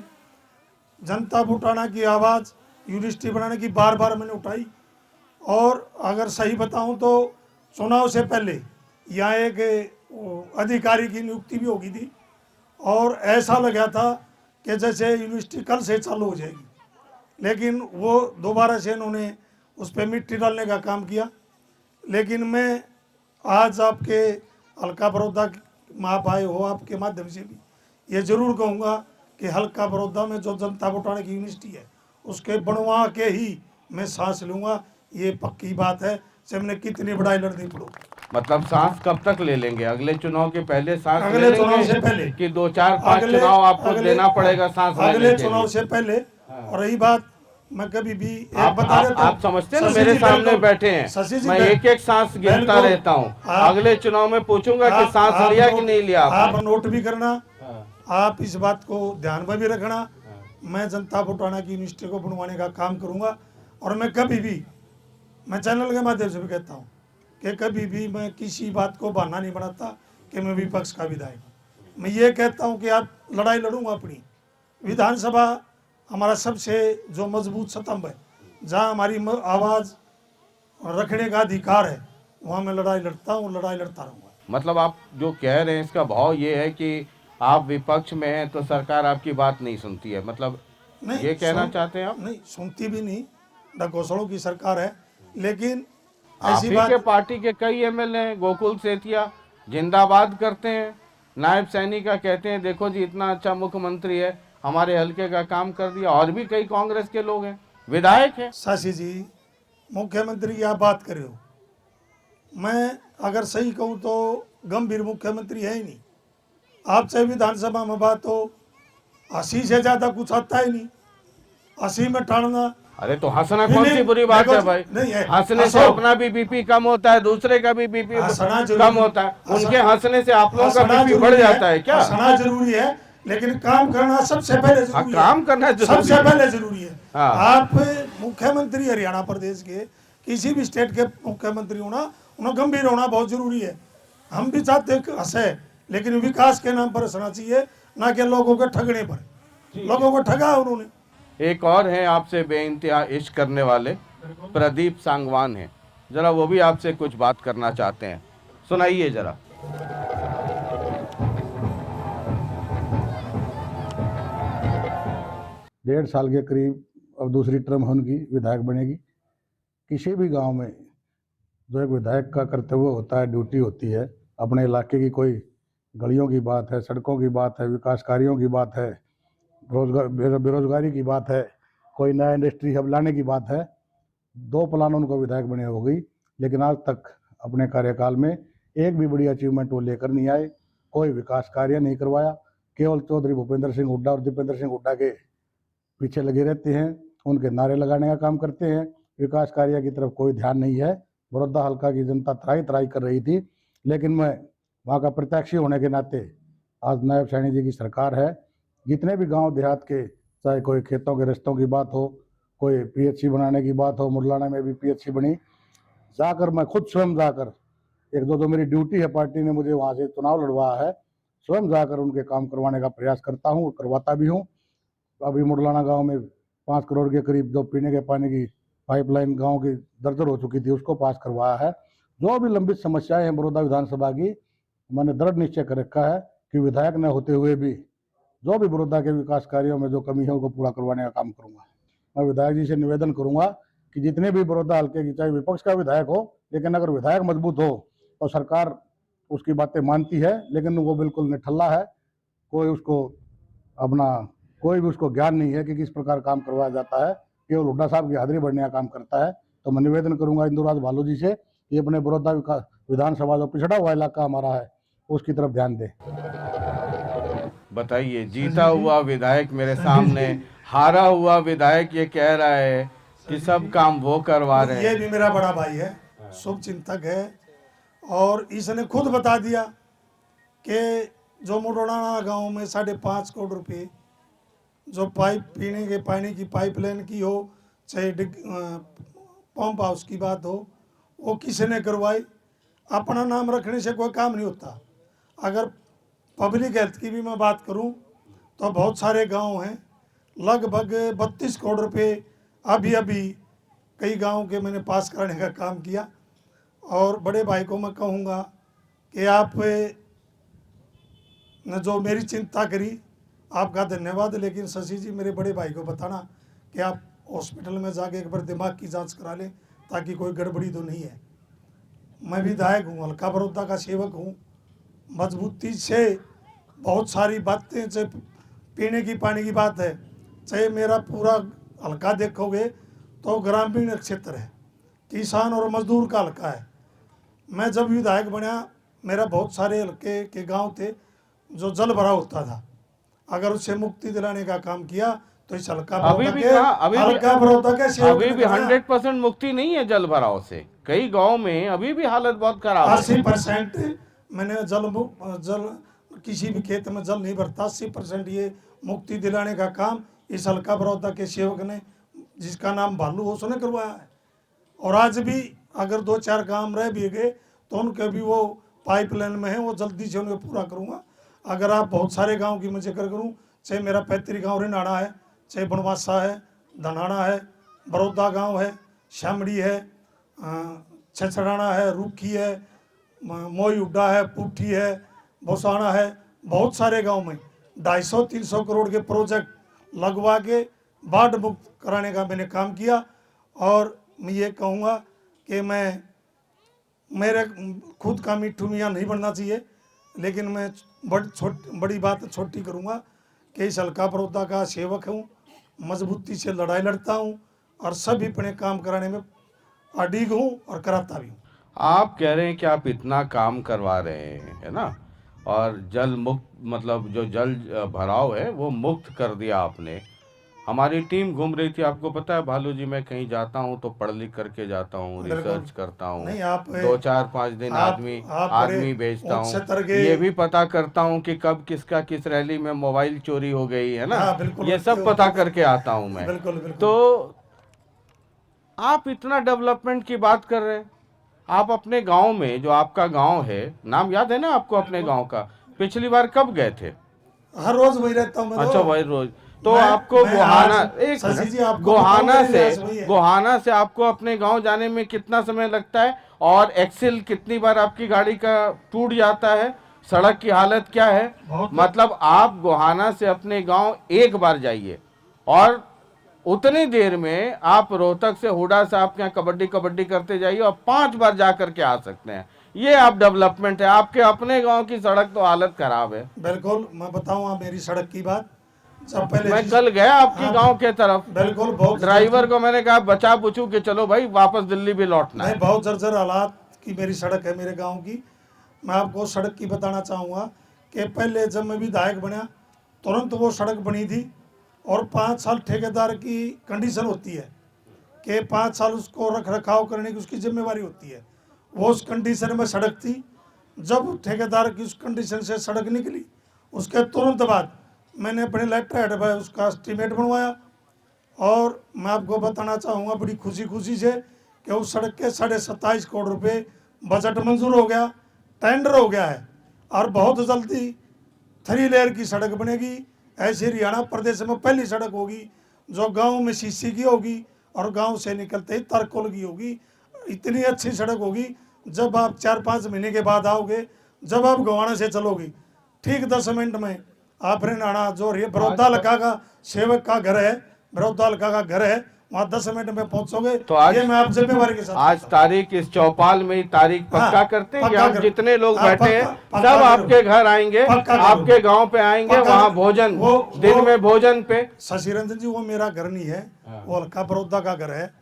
जनता बुटाना की आवाज़ यूनिवर्सिटी बनाने की बार बार मैंने उठाई, और अगर सही बताऊं तो चुनाव से पहले यहाँ एक अधिकारी की नियुक्ति भी होगी थी, और ऐसा लगा था कि जैसे यूनिवर्सिटी कल से चालू हो जाएगी, लेकिन वो दोबारा से इन्होंने उस पर मिट्टी डालने का काम किया। लेकिन मैं आज आपके हल्का बड़ौदा में आप आए हो, आपके माध्यम से भी ये जरूर कहूँगा कि हल्का बड़ौदा में जो जनता बुटाना की यूनिवर्सिटी है उसके बनवा के ही मैं सांस लूँगा, ये पक्की बात है, से हमने कितनी बड़ाई लड़नी पड़ो। मतलब सांस कब तक ले लेंगे? अगले चुनाव के पहले सांस अगले ले चुनाव लेंगे से पहले कि 2 4 5 चुनाव आपको देना पड़ेगा सांस लेने अगले के चुनाव लिए? से पहले। और रही बात, मैं कभी भी एक आप बता देता हूं, आप समझते हैं ना, शशि मेरे जी सामने बिल्कुल, बैठे हैं, शशि जी मैं एक एक सांस गिनता बिल्कुल। रहता हूँ। आप- अगले चुनाव में पूछूंगा कि सांस लिया कि नहीं लिया आप आपने। नोट भी करना, आप इस बात को ध्यान में भी रखना। मैं जनता बुटाना की यूनिवर्सिटी को बनवाने का काम करूंगा, और मैं कभी भी, मैं चैनल के माध्यम से भी कहता हूं कि कभी भी मैं किसी बात को बहाना नहीं बनाता कि मैं विपक्ष का विधायक हूं। मैं ये कहता हूं कि आप लड़ाई लड़ूंगा अपनी। विधानसभा हमारा सबसे जो मजबूत स्तंभ है, जहाँ हमारी आवाज़ रखने का अधिकार है, वहाँ मैं लड़ाई लड़ता हूँ, लड़ाई लड़ता रहूँगा। मतलब आप जो कह रहे हैं इसका भाव ये है कि आप विपक्ष में हैं तो सरकार आपकी बात नहीं सुनती है, मतलब ये कहना चाहते हैं आप? नहीं, सुनती भी नहीं, डकोसड़ों की सरकार है, लेकिन आप ऐसी ही बात के पार्टी के कई एमएलए हैं, गोकुल सेतिया जिंदाबाद करते हैं, नायब सैनी का कहते हैं देखो जी इतना अच्छा मुख्यमंत्री है, हमारे हल्के का काम कर दिया। और भी कई कांग्रेस के लोग हैं, विधायक हैं। शशि जी, मुख्यमंत्री की आप बात कर रहे हो, मैं अगर सही कहूँ तो गंभीर मुख्यमंत्री है ही नहीं। आप चाहे विधानसभा में बात हो, 80 से ज़्यादा कुछ आता ही नहीं, 80 में टालना। अरे तो हंसना नहीं, कौन सी नहीं, बुरी बात देखो, है भाई? नहीं है, हंसने से हंसो। अपना भी बीपी कम होता है, दूसरे का भी बीपी हंसना जरूरी- कम होता है, उनके हंसने से आप लोगों का हंसना बीपी बढ़ जरूरी जाता है क्या? हंसना जरूरी है, लेकिन काम करना सबसे पहले जरूरी है। काम करना जरूरी सबसे है। पहले जरूरी है। हाँ। आप मुख्यमंत्री हरियाणा प्रदेश के, किसी भी स्टेट के मुख्यमंत्री होना, उन्हें गंभीर होना बहुत जरूरी है। हम भी चाहते हैं कि हंसे, लेकिन विकास के नाम पर हंसना चाहिए, ना कि लोगों को ठगने पर। लोगों को ठगा उन्होंने। एक और हैं आपसे बेइंतहा इश्क करने वाले, प्रदीप सांगवान हैं, जरा वो भी आपसे कुछ बात करना चाहते हैं, सुनाइए जरा। 1.5 साल के करीब अब दूसरी टर्म है उनकी, विधायक बनेगी। किसी भी गांव में जो एक विधायक का कर्तव्य होता है, ड्यूटी होती है, अपने इलाके की कोई गलियों की बात है, सड़कों की बात है, विकास कार्यों की बात है, रोजगार बेरोजगारी की बात है, कोई नया इंडस्ट्री हब लाने की बात है। 2 प्लान उनको विधायक बने हो गई, लेकिन आज तक अपने कार्यकाल में एक भी बड़ी अचीवमेंट वो लेकर नहीं आए, कोई विकास कार्य नहीं करवाया। केवल चौधरी भूपेंद्र सिंह हुड्डा और दीपेंद्र सिंह हुड्डा के पीछे लगे रहते हैं, उनके नारे लगाने का काम करते हैं। विकास कार्य की तरफ कोई ध्यान नहीं है। बड़ौदा हल्का की जनता त्राही त्राही कर रही थी, लेकिन मैं वहाँ का प्रत्याशी होने के नाते, आज नायब सैनी जी की सरकार है, जितने भी गांव देहात के, चाहे कोई खेतों के रास्तों की बात हो, कोई पीएचसी बनाने की बात हो, मुरलाना में भी पीएचसी बनी, जाकर मैं खुद स्वयं जाकर, एक दो मेरी ड्यूटी है, पार्टी ने मुझे वहाँ से चुनाव लड़वाया है, स्वयं जाकर उनके काम करवाने का प्रयास करता हूँ और करवाता भी हूँ। अभी मुरलाना गांव में 5 करोड़ के करीब जो पीने के पानी की पाइपलाइन गांव की दर्जर हो चुकी थी, उसको पास करवाया है। जो भी लंबित समस्याएं हैं बड़ौदा विधानसभा की, मैंने दृढ़ निश्चय कर रखा है कि विधायक न होते हुए भी जो भी बड़ौदा के विकास कार्यों में जो कमी है उनको पूरा करवाने का काम करूंगा। मैं विधायक जी से निवेदन करूंगा कि जितने भी बड़ौदा हल्के की, चाहे विपक्ष का विधायक हो, लेकिन अगर विधायक मजबूत हो तो सरकार उसकी बातें मानती है, लेकिन वो बिल्कुल निठल्ला है। कोई भी उसको ज्ञान नहीं है कि किस प्रकार काम करवाया जाता है, केवल हुड्डा साहब की हाजिरी बढ़ने का काम करता है। तो मैं निवेदन करूंगा इंदुराज भालू जी से कि अपने बड़ौदा विधानसभा जो पिछड़ा हुआ इलाका हमारा है उसकी तरफ ध्यान दे। बताइए, जीता हुआ विधायक मेरे सामने, हारा हुआ विधायक ये कह रहा है कि सब काम वो करवा रहे ये हैं। भी मेरा बड़ा भाई है, शुभ चिंतक है, और इसने खुद बता दिया कि जो मुडोडाना गांव में 5.5 करोड़ रुपए जो पाइप पीने के पानी की पाइपलाइन की हो, चाहे पंप हाउस की बात हो, वो किसी ने करवाई। अपना नाम रखने से कोई काम नहीं होता। अगर पब्लिक हेल्थ की भी मैं बात करूं तो बहुत सारे गांव हैं, लगभग 32 करोड़ रुपए अभी अभी कई गांव के मैंने पास कराने का काम किया। और बड़े भाई को मैं कहूँगा कि आप ने जो मेरी चिंता करी, आपका धन्यवाद। लेकिन शशि जी, मेरे बड़े भाई को बताना कि आप हॉस्पिटल में जाके एक बार दिमाग की जांच करा लें, ताकि कोई गड़बड़ी तो नहीं है। मैं विधायक हूँ, हल्का बड़ौदा का सेवक हूँ, मजबूती से बहुत सारी बातें, चाहे पीने की पानी की बात है, चाहे मेरा पूरा हल्का देखोगे तो ग्रामीण क्षेत्र है, किसान और मजदूर का हल्का है। मैं जब विधायक बना, मेरा बहुत सारे हल्के के गांव थे जो जल भरा होता था। अगर उससे मुक्ति दिलाने का काम किया तो इस हल्का अभी भी 100% मुक्ति नहीं है जल भराव से। कई गांव में अभी भी हालत बहुत खराब है। 80% मैंने जल किसी भी खेत में जल नहीं भरता। 80% ये मुक्ति दिलाने का काम इस हल्का बड़ौदा के सेवक ने, जिसका नाम भालू, उसने करवाया है। और आज भी अगर 2-4 काम रह भी गए तो उनके भी वो पाइपलाइन में है, वो जल्दी से उनको पूरा करूँगा। अगर आप बहुत सारे गांव की मैं जिक्र करूँ, चाहे मेरा पैतृक गांव रिनाड़ा है, चाहे बनवासा है, धनाड़ा है, बड़ौदा गांव है, शामड़ी है, छछड़ाना है, रूखी है, मोई उड्डा है, पुठी है, बोसाना है, बहुत सारे गांव में 250-300 करोड़ के प्रोजेक्ट लगवा के बाढ़ मुक्त कराने का मैंने काम किया। और मैं ये कहूँगा कि मेरे खुद का मिट्ठू मियाँ नहीं बनना चाहिए, लेकिन मैं बड़ी बात छोटी करूँगा कि इस हल्का बड़ौदा का सेवक हूँ, मजबूती से लड़ाई लड़ता हूँ और सभी अपने काम कराने में अड़िग हूँ और कराता भी हूँ। आप कह रहे हैं कि आप इतना काम करवा रहे हैं, है ना, और जल मुक्त, मतलब जो जल भराव है वो मुक्त कर दिया आपने। हमारी टीम घूम रही थी, आपको पता है भालू जी, मैं कहीं जाता हूँ तो पढ़ लिख करके जाता हूँ, रिसर्च करता हूँ, 2-4-5 दिन आदमी भेजता हूँ, ये भी पता करता हूँ कि कब किसका किस रैली में मोबाइल चोरी हो गई है ना, ये सब पता करके आता हूँ मैं। तो आप इतना डेवलपमेंट की बात कर रहे हैं, आप अपने गांव में, जो आपका गांव है, नाम याद है ना आपको अपने गांव का, पिछली बार कब गए थे? हर रोज वही रहता हूँ। अच्छा, वही रोज। तो आपको गोहाना से आपको अपने गांव जाने में कितना समय लगता है? और एक्सेल कितनी बार आपकी गाड़ी का टूट जाता है? सड़क की हालत क्या है? मतलब आप गोहाना से अपने गांव एक बार जाइए और उतनी देर में आप रोहतक से हुडा से आपके यहाँ कबड्डी करते जाइए और 5 बार जा करके आ सकते हैं। ये आप डेवलपमेंट है। आपके अपने गांव की सड़क तो हालत खराब है। बिल्कुल, मैं बताऊं आप मेरी सड़क की बात। जब पहले मैं कल गया आपके गांव के तरफ, बिल्कुल, बहुत ड्राइवर को मैंने कहा बचा पूछू कि चलो भाई वापस दिल्ली भी लौटना है। बहुत जर्जर हालात की मेरी सड़क है मेरे गाँव की। मैं आपको सड़क की बताना चाहूँगा कि पहले जब मैं विधायक बना तुरंत वो सड़क बनी थी, और 5 साल ठेकेदार की कंडीशन होती है कि 5 साल उसको रख रखाव करने की उसकी जिम्मेवारी होती है। वो उस कंडीशन में सड़क थी। जब ठेकेदार की उस कंडीशन से सड़क निकली, उसके तुरंत बाद मैंने अपने लेटर हेड पर उसका एस्टीमेट बनवाया। और मैं आपको बताना चाहूँगा बड़ी खुशी से कि उस सड़क के 27.5 करोड़ रुपए बजट मंजूर हो गया, टेंडर हो गया है, और बहुत जल्दी 3 लेयर की सड़क बनेगी। ऐसे हरियाणा प्रदेश में पहली सड़क होगी जो गांव में सीसी की होगी और गांव से निकलते ही तरकोल की होगी। इतनी अच्छी सड़क होगी, जब आप 4-5 महीने के बाद आओगे जब आप गवाना से चलोगी ठीक 10 मिनट में आप नाना जो बड़ौदा हल्का का सेवक का घर है, बड़ौदा हल्का का घर है, वहाँ 10 मिनट में पहुंचोगे। तो आज ये मैं आप जिम्मेवारी के साथ आज कहता हूं। तारीख इस चौपाल में ही तारीख पक्का हाँ, करते हैं कि पक्का हम करो। जितने लोग हाँ, बैठे हैं पक्का- पक्का सब करो। आपके घर आएंगे, पक्का करो। आपके गांव पे आएंगे, पक्का वहाँ करो। भोजन वो- दिन में भोजन पे। शशि रंजन जी, वो मेरा घर नहीं है, वो हल्का बड़ौदा का घर है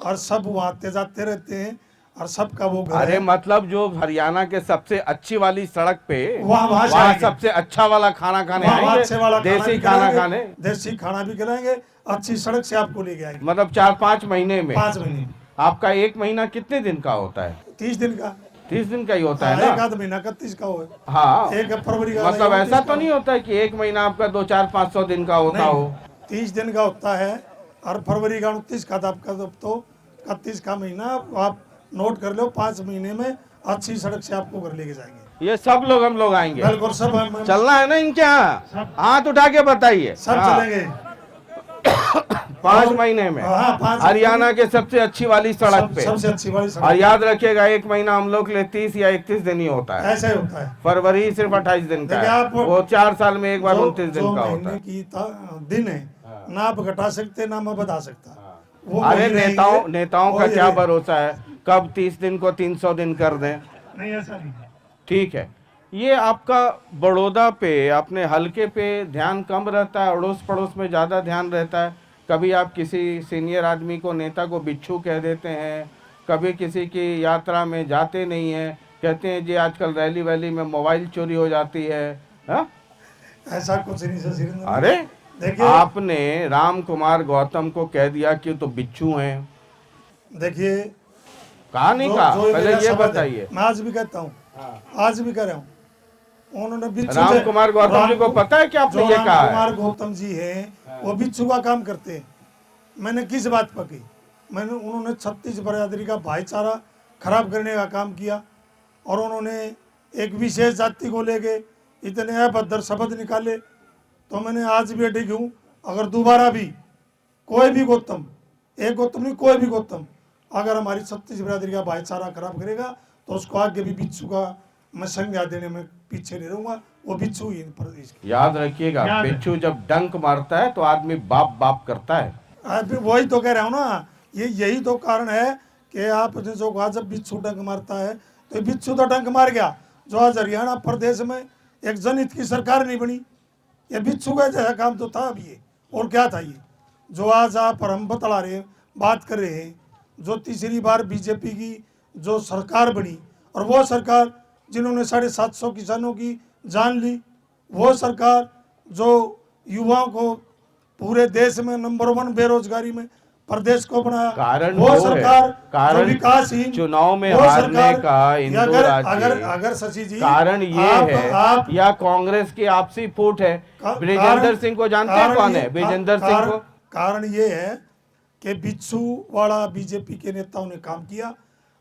और सब वहाँ आते जाते रहते हैं और सबका वो घर अरे है। मतलब जो हरियाणा के सबसे अच्छी वाली सड़क पे वहाँ से वहाँ आएंगे। सबसे अच्छा वाला खाना खाने वहाँ अच्छे वाला आएंगे, देसी भी खाना खिलाएंगे, खाने। देसी खाना भी खिलाएंगे, अच्छी सड़क से आपको लेके आएंगे। मतलब 4-5 महीने में 5 महीने, आपका 1 महीना कितने दिन का होता है? 30 दिन का। 30 दिन का ही होता है एक ना? आध महीना 31 का हो, हाँ, एक फरवरी का मतलब है, ऐसा 29 तो नहीं होता है कि 1 महीना आपका 200-400-500 दिन का होता नहीं, हो। 30 दिन का होता है और फरवरी का 29 का था आपका, तो 31 का महीना आप नोट कर लो। 5 महीने में अच्छी सड़क से आपको घर लेके जाएंगे। ये सब लोग हम लोग आएंगे, बिल्कुल सब हम चलना है ना इनके यहाँ? हाथ उठा के बताइए। सब हाँ, चलेंगे 5 महीने में हाँ, 5 हरियाणा के सबसे अच्छी वाली सड़क पे। सबसे अच्छी वाली और सड़क याद रखिएगा 1 महीना हम लोग के लिए 30 या 31 दिन ही होता है। ऐसा ही होता है। फरवरी सिर्फ 28 दिन का देखिए है, आप- वो 4 साल में एक बार जो- 29 जो दिन का होता महीने है। की दिन है ना आप घटा सकते ना मैं बता सकता। वो अरे वही रहेंगे, नेताओं का वही क्या रहेंगे। भरोसा है कब 30 दिन को 300 दिन कर दें। नहीं ऐसा नहीं है। ठीक है, ये आपका बड़ौदा पे अपने हलके पे ध्यान कम रहता है, अड़ोस पड़ोस में ज़्यादा ध्यान रहता है। कभी आप किसी सीनियर आदमी को, नेता को बिच्छू कह देते हैं, कभी किसी की यात्रा में जाते नहीं हैं, कहते हैं जी आजकल रैली वैली में मोबाइल चोरी हो जाती है। हाँ? ऐसा कुछ नहीं शशि रंजन। अरे देखिए आपने राम कुमार गौतम को कह दिया कि तो बिच्छू हैं, देखिए कहा नहीं जो- कहा? जो पहले मेरा ये शब्द है, बताइए। मैं आज भी कहता हूँ, आज भी कह रहा हूँ, उन्होंने बिच्छू राम से- कुमार गौतम जी को पता है कि आपने जो ये राम कहा है? कुमार गौतम जी हैं वो बिच्छू का काम करते हैं। मैंने किस बात पर की? मैंने उन्होंने 36 बरादरी का भाईचारा खराब करने का काम किया और उन्होंने एक विशेष जाति को लेके इतने अभद्र शब्द निकाले। तो मैंने आज भी अडिग हूँ, अगर दोबारा भी कोई भी गौतम, एक गौतम नहीं कोई भी गौतम अगर हमारी 36 बरादरी का भाईचारा खराब करेगा तो उसको आगे भी बिच्छू का मैं संज्ञा देने में पीछे नहीं रहूंगा। वो बिच्छू ही प्रदेश की। याद रखिएगा, बिच्छू जब डंक मारता है तो आदमी बाप बाप करता है। अभी वही तो कह रहा हूँ ना, ये यही तो कारण है कि आपने जो कहा जब बिच्छू डंक मारता है तो बिच्छू तो डंक मार गया। जो आज हरियाणा प्रदेश में एक जनहित की सरकार नहीं बनी, ये बिच्छू का जैसा काम तो था। अब ये और क्या था? ये जो आज आप और हम बतला रहे हैं, बात कर रहे हैं, जो तीसरी बार बीजेपी की जो सरकार बनी और वो सरकार जिन्होंने 750 किसानों की जान ली, वो सरकार जो युवाओं को पूरे देश में नंबर 1 बेरोजगारी में प्रदेश को बनाया, कारण वो वो है, सरकार कारण जो विकासहीन, चुनाव में वो हारने सरकार- का ये इंदू अगर राज्य- अगर अगर शशि जी कारण ये है आप या कांग्रेस की आपसी फूट है। ब्रिजेंद्र सिंह को जानते हैं कौन है? ब्रिजेंद्र सिंह को। कारण ये है कि बिच्छू वाला बीजेपी के नेताओं ने काम किया,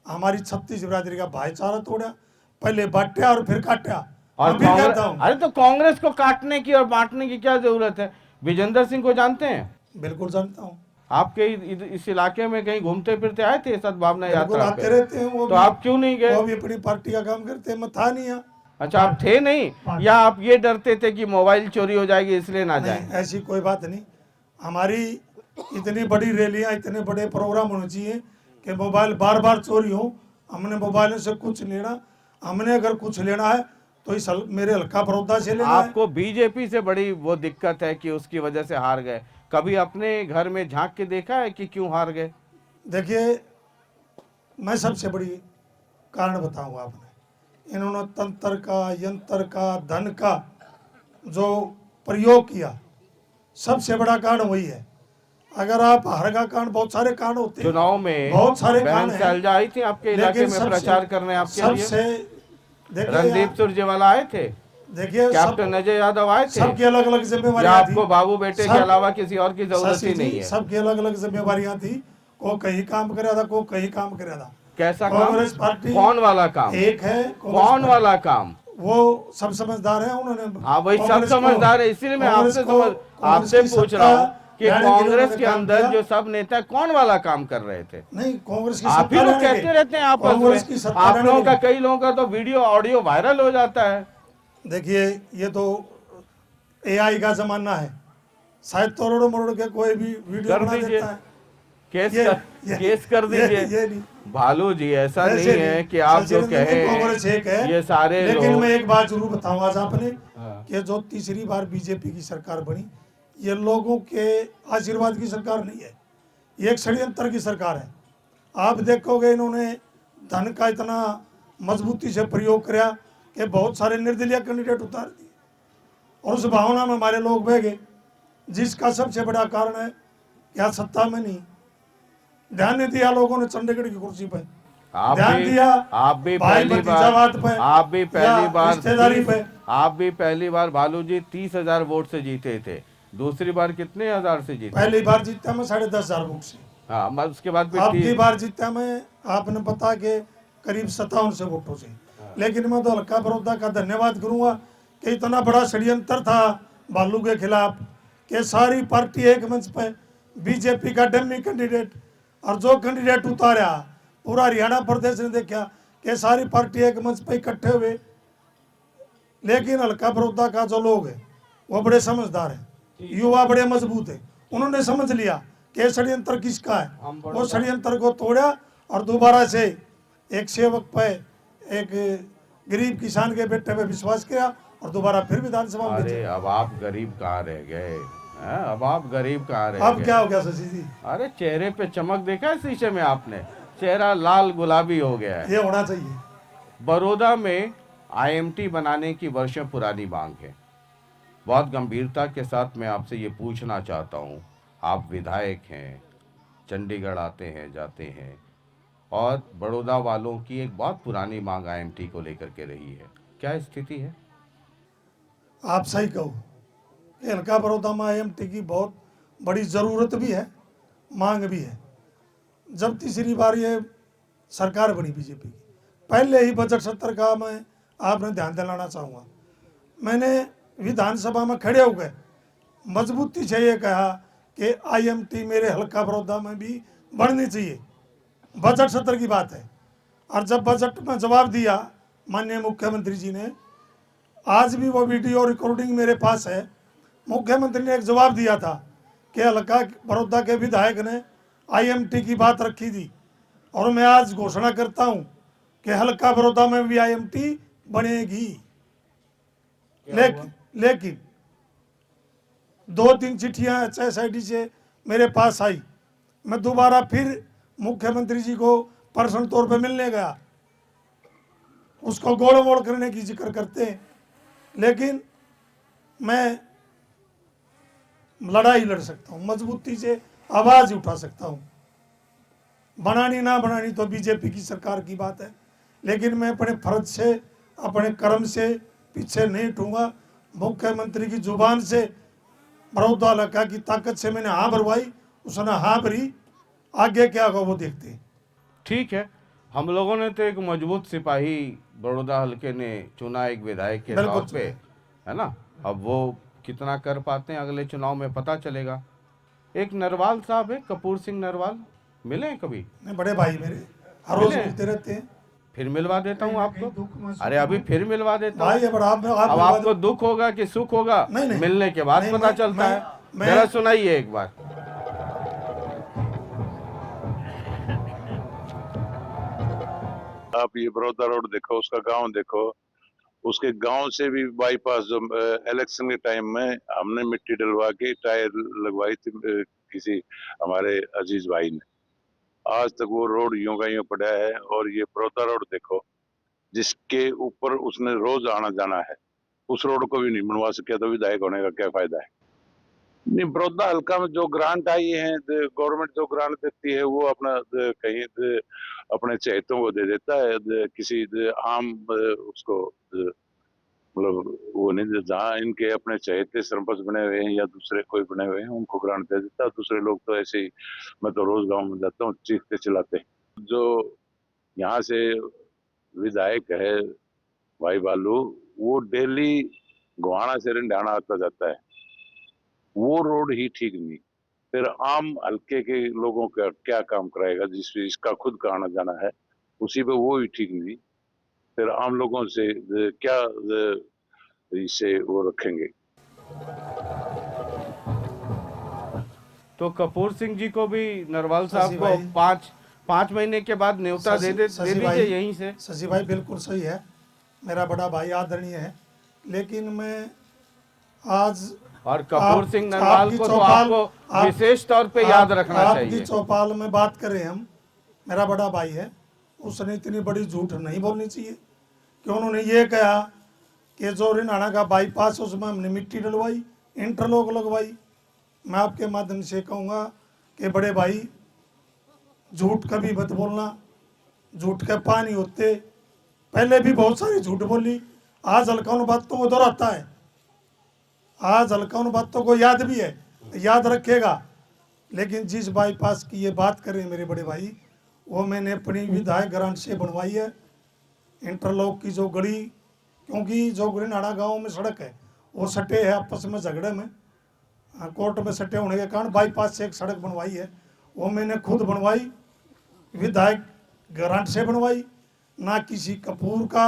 हमारी 36 बिरादरी का भाईचारा तोड़ा, पहले बांटा और फिर काटा। और मैं फिर कांग्रेस, कहता हूं, अरे तो कांग्रेस को काटने की और बांटने की क्या जरूरत है? ब्रिजेंद्र सिंह को जानते हैं? बिल्कुल जानता हूँ, आपके इस इलाके में कहीं घूमते फिरते आए थे सद्भावना बिल्कुल यात्रा आते पे? रहते हैं वो तो भी, आप क्यों नहीं गए? वो भी अपनी पार्टी का काम करते हैं। मैं था नहीं यहाँ। अच्छा, आप थे नहीं, या आप ये डरते थे कि मोबाइल चोरी हो जाएगी इसलिए ना जाए? नहीं, ऐसी कोई बात नहीं। हमारी इतनी बड़ी रैलियां, इतने बड़े प्रोग्राम होने चाहिए कि मोबाइल बार बार चोरी हो। हमने मोबाइल से कुछ लेना, हमने अगर कुछ लेना है तो इस मेरे हल्का बड़ौदा से लेना है। आपको बीजेपी से बड़ी वो दिक्कत है कि उसकी वजह से हार गए। कभी अपने घर में झांक के देखा है कि क्यों हार गए? देखिए, मैं सबसे बड़ी कारण बताऊंगा आपने। इन्होंने तंत्र का, यंत्र का, धन का जो प्रयोग किया, सबसे बड़ा कारण वही है। अगर आप हार का कारण, बहुत सारे कारण होते हैं, चुनाव में बहुत सारे बहन कारण हैं। शैलजा आई थी आपके इलाके लेकिन में सबसे- प्रचार करने आपके लिए? सबसे देखिए रणदीप सुरजेवाला आए थे, देखिए कैप्टन अजय यादव आए थे, सबकी अलग अलग या जिम्मेवारियां आपको थी। बाबू बेटे के सब- अलावा किसी और की जरूरत शशि ही जी, नहीं है? सबकी अलग अलग जिम्मेवारियां थी। को कहीं काम कर रहा था, को कहीं काम कर रहा था। कैसा काम? कांग्रेस पार्टी कौन वाला काम? एक है, कौन वाला काम? वो सब समझदार है। उन्होंने हाँ, वही सब कांग्रेस को- समझदार है, इसीलिए मैं कांग्रेस आपसे को- समझ कांग्रेस आपसे की पूछ सत्ता रहा हूँ कि लाने के लिए कांग्रेस उन्होंने के काम अंदर किया। जो सब नेता कौन वाला काम कर रहे थे? नहीं, कांग्रेस की आप ही सत्ता लोग लेने कहते के- रहते हैं आपस कांग्रेस की में, सत्ता आप लेने लोगों का, के- कई लोगों का तो वीडियो ऑडियो वायरल हो जाता है। देखिए, ये तो एआई का जमाना है, शायद तोड़ मरोड़ के कोई भी वीडियो कर बना दीजिए, देता है। केस ये- कर, ये- केस कर दीजिए। ये नहीं, भालू जी, ऐसा नहीं वैसे है नहीं। कि आप जो सचिन रंजन जी, कांग्रेस एक है, कहें ये सारे लेकिन लोग। मैं एक बात जरूर बताऊं आज आपने, हाँ। कि जो तीसरी बार बीजेपी की सरकार बनी, ये लोगों के आशीर्वाद की सरकार नहीं है, ये एक षड्यंत्र की सरकार है। आप देखोगे इन्होंने धन का इतना मजबूती से प्रयोग किया कि बहुत सारे निर्दलीय कैंडिडेट उतार दिए, और उस भावना में हमारे लोग बह गए, जिसका सबसे बड़ा कारण है क्या सत्ता में नहीं ध्यान नहीं दिया लोगों ने चंडीगढ़ की कुर्सी पर, आप ध्यान भी, दिया आप भी भाई पहली भतीजावाद बार, पे आप भी या पहली बार रिश्तेदारी पे। आप भी पहली बार भालू जी 30,000 वोट से जीते थे। दूसरी बार कितने हजार से जीते? पहली बार जीता मैं 10,500 वोट से, हाँ, उसके बाद फिर आपकी बार जीता मैं, आपने पता के करीब 57 वोटों से। लेकिन मैं तो हल्का बड़ौदा का धन्यवाद करूंगा कि इतना बड़ा षड्यंत्र था भालू के खिलाफ, कि सारी पार्टी एक मंच पे, बीजेपी का डमी कैंडिडेट, और जो कैंडिडेट उतारा पूरा हरियाणा प्रदेश ने देखा कि सारी पार्टी एक मंच पे इकट्ठे हुए। लेकिन हल्का बड़ौदा का जो लोग है वो बड़े समझदार है, युवा बड़े मजबूत है, उन्होंने समझ लिया कि षड्यंत्र किसका है, वो षड्यंत्र को तोड़ा और दोबारा से एक सेवक पे, एक गरीब किसान के बेटे पे विश्वास किया और दोबारा फिर विधानसभा में अरे भेजा। अब आप गरीब कहाँ रह गए हैं? अब आप गरीब कहाँ रह अब गए? क्या हो गया शशि जी, अरे चेहरे पे चमक देखा है शीशे में आपने? चेहरा लाल गुलाबी हो गया है। ये होना चाहिए। बड़ौदा में आईएमटी बनाने की वर्षों पुरानी मांग है। बहुत गंभीरता के साथ मैं आपसे ये पूछना चाहता हूँ, आप विधायक हैं, चंडीगढ़ आते हैं जाते हैं, और बड़ौदा वालों की एक बहुत पुरानी मांग आईएमटी को लेकर के रही है, क्या स्थिति है? आप सही कहो कि हल्का बड़ौदा में आईएमटी की बहुत बड़ी ज़रूरत भी है, मांग भी है। जब तीसरी बार ये सरकार बनी बीजेपी की, पहले ही बजट सत्र का मैं आपने ध्यान दिलाना चाहूँगा, मैंने विधानसभा में खड़े होकर मजबूती से ये कहा कि आईएमटी मेरे हल्का बड़ौदा में भी बढ़नी चाहिए, बजट सत्र की बात है। और जब बजट में जवाब दिया माननीय मुख्यमंत्री जी ने, आज भी वो वीडियो रिकॉर्डिंग मेरे पास है, मुख्यमंत्री ने एक जवाब दिया था कि हल्का बड़ौदा के विधायक ने आईएमटी की बात रखी थी, और मैं आज घोषणा करता हूं कि हल्का बड़ौदा में भी आईएमटी बनेगी। लेकिन 2-3 चिट्ठियां एचएसआईडी से मेरे पास आई, मैं दोबारा फिर मुख्यमंत्री जी को पर्सनल तौर पे मिलने गया, उसको गोड़ मोड़ करने की जिक्र करते हैं, लेकिन मैं लड़ाई लड़ सकता हूँ, मजबूती से आवाज उठा सकता हूँ। बनानी ना बनानी तो बीजेपी की सरकार की बात है, लेकिन मैं अपने फर्ज से, अपने कर्म से पीछे नहीं हटूंगा। मुख्यमंत्री की जुबान से, बड़ौदा इलाका की ताकत से मैंने हाँ भरवाई, उसने हाँ भरी, आगे क्या होगा वो देखते हैं। ठीक है, हम लोगों ने तो एक मजबूत सिपाही बड़ौदा हल्के ने चुना एक विधायक के बिल्कुल तौर पे, है ना? अब वो कितना कर पाते हैं अगले चुनाव में पता चलेगा। एक नरवाल साहब है, कपूर सिंह नरवाल, मिले हैं कभी? नहीं, बड़े भाई मेरे हर रोज मिले? मिलते रहते हैं फिर मिलवा देता हूँ आपको। अरे अभी फिर मिलवा देता हूँ। भाई, अब आप अब आपको दुख होगा कि सुख होगा? नहीं, नहीं। मिलने के बाद नहीं, पता चलता है। मैं- जरा सुनाइए एक बार। आप ये बड़ौदा रोड देखो, उसका गांव देखो, उसके गांव से भी बाईपास जो इलेक्शन के टाइम में हमने मिट्टी डलवा के टायर लगवाई थी किसी हमारे अजीज भाई ने, आज तक वो रोड यूं का यूं पड़ा है। और ये बड़ौदा रोड देखो, जिसके ऊपर उसने रोज आना जाना है, उस रोड को भी नहीं बनवा सके, तो विधायक होने का क्या फायदा है? नहीं, बड़ौदा हल्का में जो ग्रांट आई है, गवर्नमेंट जो ग्रांट देती है वो अपना कहीं अपने चहेतों को दे देता है, किसी आम उसको मतलब वो नहीं, जहाँ इनके अपने चहेते सरपंच बने हुए हैं या दूसरे कोई बने हुए हैं उनको ग्रांट दे देता है। दूसरे लोग तो ऐसे ही, मैं तो रोज गांव में जाता हूँ, चीखते चिल्लाते। जो यहाँ से विधायक है भाई बालू, वो डेली गोहाना से रिंडाना आता जाता है, वो रोड ही ठीक नहीं। फिर आम हल्के के लोगों का क्या काम कराएगा, जिसका खुद का आना जाना है, उसी पे वो भी ठीक नहीं। फिर आम लोगों से क्या इसे वो रखेंगे। तो कपूर सिंह जी को भी नरवाल शशि साहब को भाई। 5 महीने के बाद न्योता दे शशि दीजिए भाई, यहीं से। शशि भाई बिल्कुल सही है, मेरा बड़ा भाई आदरणीय है, लेकिन मैं आज और कपूर आप- सिंह नरवाल आपकी को तो चौपाल- आपको आप- विशेष तौर पे याद रखना आपकी चाहिए। चौपाल में बात करें हम, मेरा बड़ा भाई है, उसने इतनी बड़ी झूठ नहीं बोलनी चाहिए कि उन्होंने ये कहा कि जो रिनाणा का बाईपास उसमें हमने मिट्टी डलवाई, इंटरलॉक लगवाई। मैं आपके माध्यम से कहूँगा कि बड़े भाई झूठ कभी मत बोलना, झूठ के पानी होते, पहले भी बहुत सारी झूठ बोली, आज हल्का उन बातों को दोहराता है, आज हल्का उन बातों को याद भी है, याद रखेगा। लेकिन जिस बाईपास की ये बात करें मेरे बड़े भाई, वो मैंने अपनी विधायक ग्रांट से बनवाई है, इंटरलॉक की जो गली, क्योंकि जो गुरीनाड़ा गांव में सड़क है वो सटे है आपस में झगड़े में, कोर्ट में सटे होने के कारण बाईपास से एक सड़क बनवाई है, वो मैंने खुद बनवाई, विधायक ग्रांट से बनवाई, ना किसी कपूर का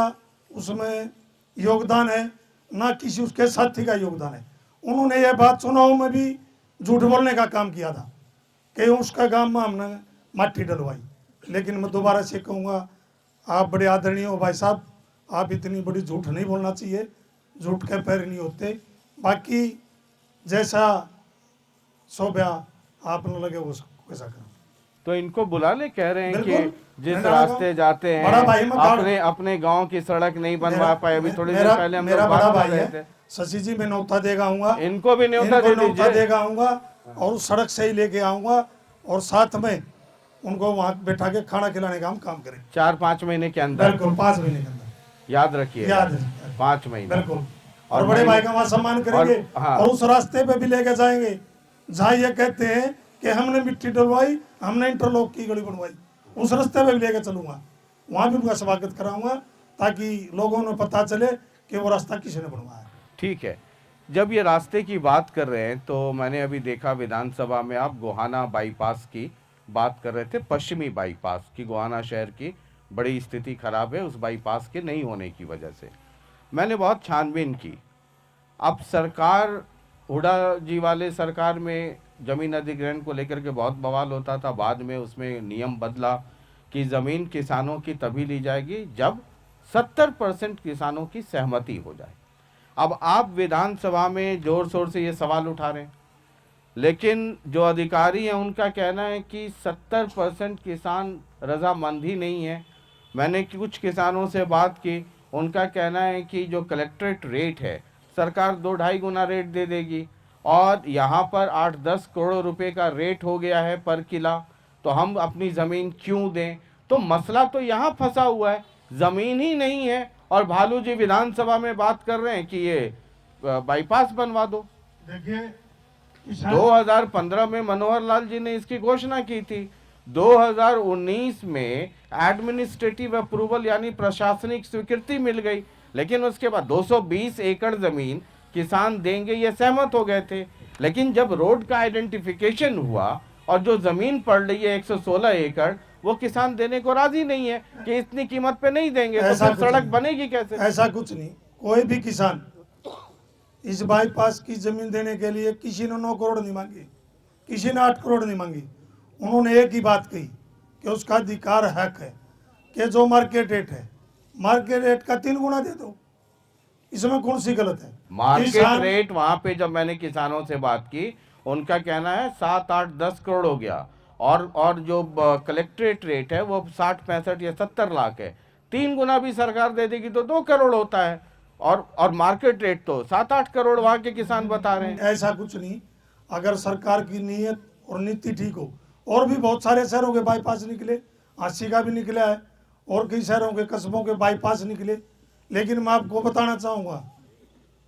उसमें योगदान है, ना किसी उसके साथी का योगदान है। उन्होंने ये बात चुनाव में भी झूठ बोलने का काम किया था कि उसका गांव में हमने माटी डलवाई। लेकिन मैं दोबारा से कहूँगा, आप बड़े आदरणीय हो भाई साहब, आप इतनी बड़ी झूठ नहीं बोलना चाहिए, झूठ के पैर नहीं होते। बाकी जैसा शोभा आपने लगे वो वैसा करो। तो इनको बुला ले, कह रहे हैं कि बिल्कुल, जिस मैं रास्ते डालूंगा। जाते हैं बड़ा भाई मैं अपने अपने गांव की सड़क नहीं बनवा पाए। अभी थोड़ी देर पहले हम मेरा लोग बड़ा बात कर भाई रहे है थे। शशि जी, मैं न्योता देगा आऊंगा, इनको भी न्योता इनको दे न्योता दीजिए। देगा आऊंगा और उस सड़क से ही लेके आऊंगा और साथ में उनको वहां बैठा के खाना खिलाने का हम काम करें। 4-5 महीने के अंदर, बिल्कुल 5 महीने के अंदर, याद रखिए, याद है। 5 महीने। बिल्कुल, और बड़े भाई का वहां सम्मान करेंगे हाँ। और उस रास्ते पे भी लेके जाएंगे जहाँ ये कहते हैं कि हमने मिट्टी डलवाई, हमने इंटरलॉक की गली बनवाई, उस रास्ते पे भी लेके चलूंगा, वहां भी उनका स्वागत कराऊंगा ताकि लोगों को पता चले कि वो रास्ता किसी ने बनवाया। ठीक है, जब ये रास्ते की बात कर रहे हैं तो मैंने अभी देखा विधानसभा में आप गोहाना बाईपास की बात कर रहे थे, पश्चिमी बाईपास की। गोहाना शहर की बड़ी स्थिति खराब है उस बाईपास के नहीं होने की वजह से। मैंने बहुत छानबीन की। अब सरकार, हुडा जी वाले सरकार में जमीन अधिग्रहण को लेकर के बहुत बवाल होता था, बाद में उसमें नियम बदला कि ज़मीन किसानों की तभी ली जाएगी जब 70% किसानों की सहमति हो जाए। अब आप विधानसभा में जोर शोर से ये सवाल उठा रहे हैं, लेकिन जो अधिकारी हैं उनका कहना है कि 70% किसान रजामंद ही नहीं है। मैंने कुछ किसानों से बात की, उनका कहना है कि जो कलेक्ट्रेट रेट है सरकार 2-2.5 गुना रेट दे देगी और यहाँ पर 8-10 करोड़ रुपए का रेट हो गया है पर किला, तो हम अपनी ज़मीन क्यों दें। तो मसला तो यहाँ फंसा हुआ है, ज़मीन ही नहीं है और भालू जी विधानसभा में बात कर रहे हैं कि ये बाईपास बनवा दो। देखिए 2015 में मनोहर लाल जी ने इसकी घोषणा की थी। 2019 में एडमिनिस्ट्रेटिव अप्रूवल यानी प्रशासनिक स्वीकृति मिल गई, लेकिन उसके बाद 220 एकड़ जमीन किसान देंगे ये सहमत हो गए थे। लेकिन जब रोड का आइडेंटिफिकेशन हुआ और जो जमीन पड़ रही है 116 एकड़, वो किसान देने को राजी नहीं है कि इतनी कीमत पे नहीं देंगे, तो ऐसा फिर कुछ सड़क नहीं। बनेगी कैसे। ऐसा कुछ नहीं, कोई भी किसान इस बाईपास की जमीन देने के लिए किसी ने 9 करोड़ नहीं मांगी, किसी ने 8 करोड़ नहीं मांगी। उन्होंने एक ही बात कही कि उसका अधिकार हक है कि जो मार्केट रेट है, मार्केट रेट का 3 गुना दे दो, इसमें कौन सी गलत है। मार्केट किसान- रेट वहां पे जब मैंने किसानों से बात की, उनका कहना है 7-8-10 करोड़ हो गया और जो कलेक्ट्रेट रेट है वो 60-65 या 70 लाख है। 3 गुना भी सरकार दे देगी तो 2 करोड़ होता है और मार्केट रेट तो 7-8 करोड़ वहां के किसान बता रहे हैं। ऐसा कुछ नहीं, अगर सरकार की नीयत और नीति ठीक हो, और भी बहुत सारे शहरों के बाईपास निकले, हांसी का भी निकला है और कई शहरों के कस्बों के बाईपास निकले। लेकिन मैं आपको बताना चाहूँगा,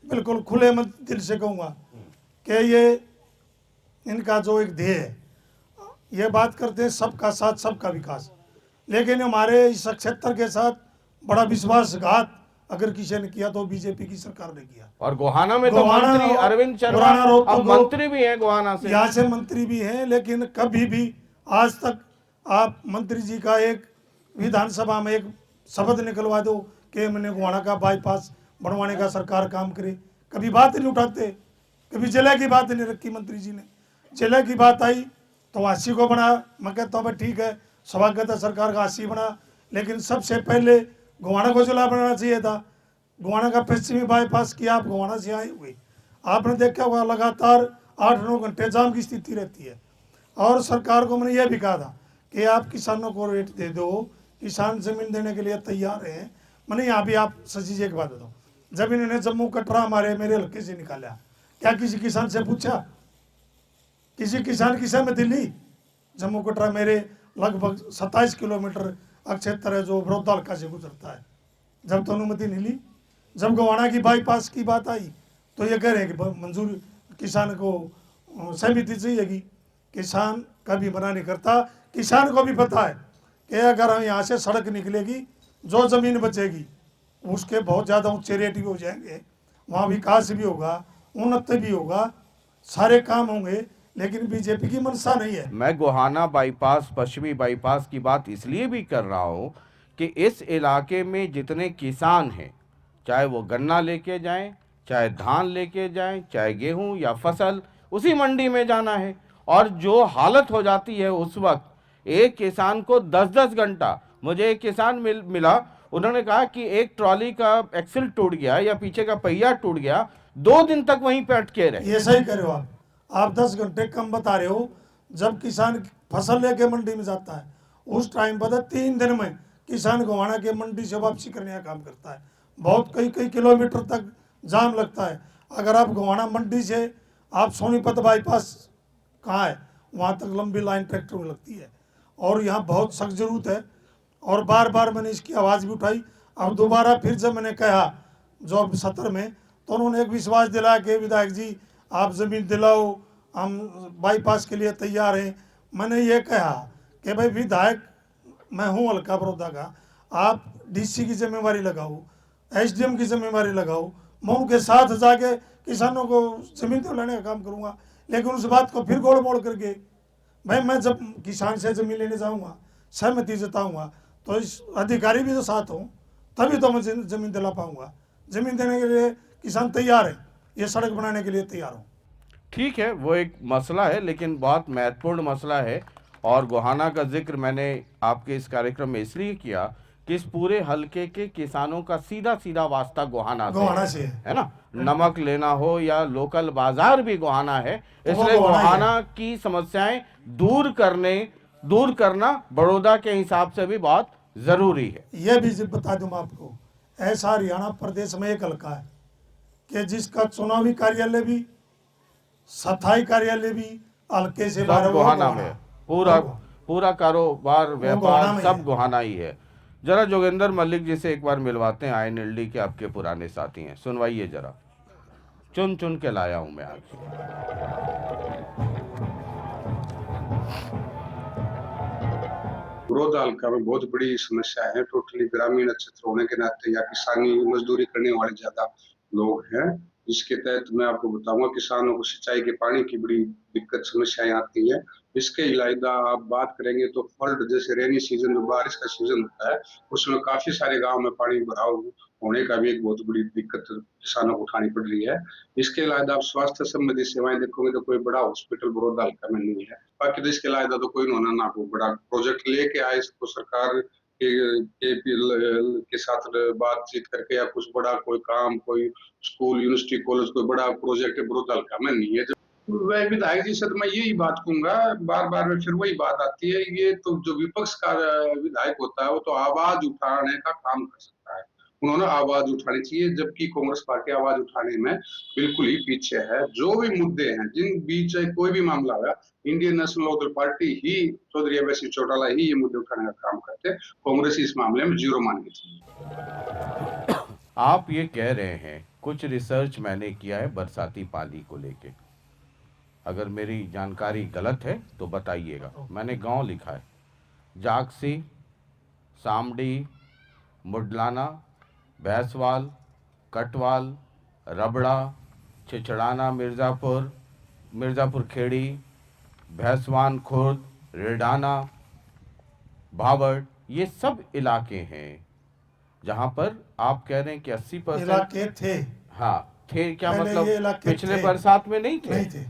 बिल्कुल खुले मन दिल से कहूँगा कि ये इनका जो एक ध्येय है, ये बात करते हैं सबका साथ सबका विकास, लेकिन हमारे इस क्षेत्र के साथ बड़ा विश्वासघात अगर किसी ने किया तो बीजेपी की सरकार ने किया। और गोहाना में तो गोहाना मंत्री और अरविंद शर्मा पुराना रोड तो अब मंत्री भी हैं गोहाना से। यहाँ से मंत्री भी हैं, लेकिन कभी भी आज तक आप मंत्री जी का एक विधानसभा में एक शब्द निकलवा दो कि मैंने गोहाना का बाईपास बनवाने का सरकार काम करे, कभी बात नहीं उठाते। कभी जिले की बात नहीं रखी मंत्री जी ने। जिले की बात आई तो 80 को बना, मैं कहता हूँ भाई ठीक है, स्वागत है सरकार का 80 बना, लेकिन सबसे पहले गोहाना को जिला बनाना चाहिए था। गोहाना का पश्चिमी बाईपास किया, आप गोहाना से आए हुए, आपने देखा होगा लगातार 8-9 घंटे जाम की स्थिति रहती है। और सरकार को मैंने यह भी कहा था कि आप किसानों को रेट दे दो, किसान जमीन देने के लिए तैयार हैं। मैंने यहाँ भी आप सची जी एक बात बताऊँ, जब इन्होंने जम्मू कटरा हमारे मेरे हल्के से निकाला, क्या किसी किसान से पूछा? किसी किसान की सहमति ली? जम्मू कटरा मेरे लगभग 27 किलोमीटर क्षेत्र है जो बड़ौदा हल्का से गुजरता है, जब तो अनुमति नहीं ली। जब गोहाना की बाईपास की बात आई तो ये कह रहे हैं कि मंजूर किसान को सहमति चाहिएगी। किसान कभी मना नहीं करता। किसान को भी पता है कि अगर हम यहाँ से सड़क निकलेगी, जो ज़मीन बचेगी उसके बहुत ज़्यादा ऊँचे रेट भी हो जाएंगे, वहाँ विकास भी होगा, उन्नति भी होगा, सारे काम होंगे, लेकिन बीजेपी की मंशा नहीं है। मैं गोहाना बाईपास, पश्चिमी बाईपास की बात इसलिए भी कर रहा हूँ कि इस इलाके में जितने किसान हैं, चाहे वो गन्ना लेके जाएं, चाहे धान लेके जाएं, चाहे गेहूं या फसल, उसी मंडी में जाना है। और जो हालत हो जाती है उस वक्त, एक किसान को 10-10 घंटा, मुझे एक किसान मिला, उन्होंने कहा कि एक ट्रॉली का एक्सल टूट गया या पीछे का पहिया टूट गया, 2 दिन तक वहीं पे अटके रहे। ये सही कर रहे हो आप 10 घंटे कम बता रहे हो। जब किसान फसल लेके मंडी में जाता है उस टाइम पर 3 दिन में किसान गोहाना के मंडी से वापसी करने का काम करता है। बहुत कई किलोमीटर तक जाम लगता है। अगर आप गोहाना मंडी से आप सोनीपत बाईपास कहाँ है, वहाँ तक लंबी लाइन ट्रैक्टर में लगती है। और यहाँ बहुत सख्त जरूरत है। और बार बार मैंने इसकी आवाज़ भी उठाई। अब दोबारा फिर जब मैंने कहा जो सत्र में, तो उन्होंने एक विश्वास दिलाया कि विधायक जी आप ज़मीन दिलाओ, हम बाईपास के लिए तैयार हैं। मैंने ये कहा कि भाई विधायक मैं हूँ हल्का बड़ौदा का, आप डीसी की जिम्मेवारी लगाओ, एसडीएम की जिम्मेवारी लगाओ, मैं उनके साथ जाके किसानों को ज़मीन दिलाने का काम करूँगा। लेकिन उस बात को फिर गोड़ मोड़ करके, भाई मैं जब किसान से ज़मीन लेने जाऊँगा, सहमति जताऊँगा, तो इस अधिकारी भी तो साथ हों, तभी तो मैं ज़मीन दिला पाऊँगा। ज़मीन देने के लिए किसान तैयार है, ये सड़क बनाने के लिए तैयार हो। ठीक है, वो एक मसला है, लेकिन बहुत महत्वपूर्ण मसला है। और गोहाना का जिक्र मैंने आपके इस कार्यक्रम में इसलिए किया कि इस पूरे हलके के किसानों का सीधा सीधा वास्ता गोहाना से है ना। नमक लेना हो या लोकल बाजार भी गोहाना है, इसलिए गोहाना की समस्याएं दूर करना बड़ौदा के हिसाब से भी बहुत जरूरी है। यह भी बता दूं आपको, ऐसा हरियाणा प्रदेश में एक हल्का है कि जिसका चुनावी कार्यालय भी, स्थायी कार्यालय भी हल्के से बाहर गोहाना में, पूरा कारोबार व्यापार सब गोहाना ही है। जरा जोगेंद्र मलिक जी से एक बार मिलवाते हैं, INLD के आपके पुराने साथी हैं, सुनवाइए जरा। चुन चुन के लाया हूं मैं आज। बड़ौदा हल्का में बहुत बड़ी समस्या है। टोटली ग्रामीण क्षेत्र होने के नाते या किसानी मजदूरी करने वाले ज्यादा लोग हैं, जिसके तहत मैं आपको बताऊंगा किसानों को सिंचाई के पानी की बड़ी दिक्कत समस्याएं आती है। इसके अलावा आप बात करेंगे तो फ्लड जैसे रेनी सीजन, जो बारिश का सीजन होता है, उसमें काफी सारे गांव में पानी भराव होने का भी एक बहुत बड़ी दिक्कत किसानों को उठानी पड़ रही है। इसके अलावा आप स्वास्थ्य संबंधी सेवाएं देखोगे तो कोई बड़ा हॉस्पिटल बड़ौदा हल्का में नहीं है। बाकी तो इसके अलावा तो कोई उन्होंने ना कोई बड़ा प्रोजेक्ट लेके आए इसको सरकार के साथ बातचीत करके, या कुछ बड़ा कोई काम, कोई स्कूल, यूनिवर्सिटी, कॉलेज, कोई बड़ा प्रोजेक्ट बड़ौदा हल्का में नहीं है। वह विधायक जी से तो मैं यही बात कहूंगा, बार बार में फिर वही बात आती है, ये तो जो विपक्ष का विधायक होता है वो तो आवाज उठाने का काम कर सकता है, उन्होंने आवाज उठानी चाहिए, जबकि कांग्रेस पार्टी आवाज उठाने में बिल्कुल ही पीछे है। जो भी मुद्दे हैं, जिन बीच कोई भी मामला है, इंडियन नेशनल लोकदल पार्टी ही, चौधरी अभय चौटाला ही ये मुद्दे उठाने का काम करते हैं। कांग्रेस इस मामले में जीरो मान चाहिए। आप ये कह रहे हैं, कुछ रिसर्च मैंने किया है बरसाती पानी को लेके, अगर मेरी जानकारी गलत है तो बताइएगा। मैंने गांव लिखा है, जागसी, सामडी, मुडलाना, भैंसवाल, कटवाल, रबड़ा, छिछड़ाना, मिर्ज़ापुर खेड़ी, भैंसवान खुर्द, रेडाना, भावड़, ये सब इलाके हैं जहां पर आप कह रहे हैं कि 80% इलाके थे, हाँ थे। क्या पहले मतलब ये इलाके पिछले थे। बरसात में नहीं थे? नहीं थे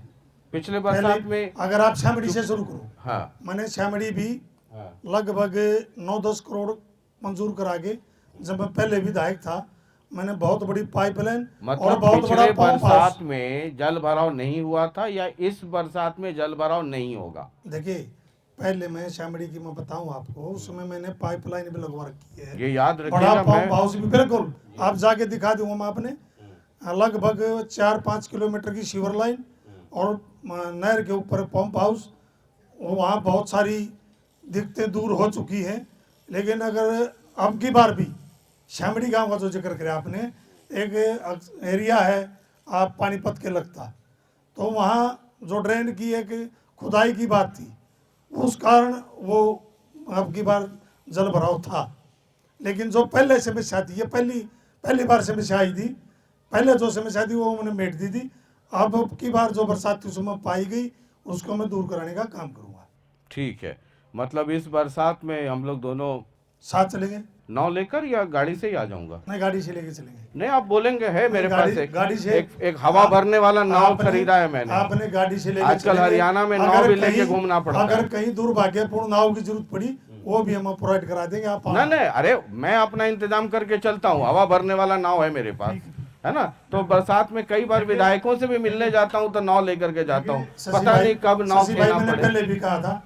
पिछले पहले। बरसात में अगर आप श्यामड़ी से शुरू करो, हाँ मैंने श्यामड़ी भी हाँ लगभग 9-10 करोड़ मंजूर करा के, जब मैं पहले विधायक था, मैंने बहुत बड़ी पाइपलाइन और मतलब बहुत बड़ा पिछले पंप बरसात हाउस। में जल भराव नहीं हुआ था या इस बरसात में जल भराव नहीं होगा? देखिए, पहले मैं श्यामड़ी की मैं बताऊं आपको, उसमें मैंने पाइपलाइन भी लगवा रखी है, ये याद बड़ा रखिएगा। पंप हाउस भी, बिल्कुल आप जाके दिखा दूंगा मैं आपने। लगभग 4-5 किलोमीटर की सीवर लाइन और नहर के ऊपर पंप हाउस, वहाँ बहुत सारी दिक्कतें दूर हो चुकी हैं। लेकिन अगर अब की बार भी श्यामड़ी गांव का जो जिक्र करें आपने, एक एरिया है आप पानीपत के लगता, तो वहाँ जो ड्रेन की एक खुदाई की बात थी, उस कारण वो अब की बार जल भराव था। लेकिन जो पहले समस्या थी, ये पहली बार समस्या आई थी, पहले जो समस्या थी वो मैंने मेट दी थी। अब की बार जो बरसात उसमें पाई गई, उसको मैं दूर कराने का काम करूँगा। ठीक है, मतलब इस बरसात में हम लोग दोनों साथ चलेंगे, नाव लेकर या गाड़ी से ही आ जाऊंगा? नहीं गाड़ी से लेके चलेंगे। नहीं, आप बोलेंगे है मेरे गाड़ी- पास गाड़ी से एक हवा भरने वाला नाव आपने- खरीदा है मैंने। आपने गाड़ी से लेके आजकल चलेंगे। हरियाणा में नाव अगर भी लेके कहीं- घूमना पड़ता है। अगर कहीं दुर्भाग्यपूर्ण नाव की जरूरत पड़ी, वो भी हम प्रोवाइड करा देंगे। आप नहीं नहीं, अरे मैं अपना इंतजाम करके चलता हूँ, हवा भरने वाला नाव है मेरे पास, है ना। तो बरसात में कई बार विधायकों से भी मिलने जाता हूँ तो नाव लेकर के जाता हूँ, शशि पता भाई- नहीं कब नाव शशि भाई, खेना मैंने पड़े। पहले भी कहा था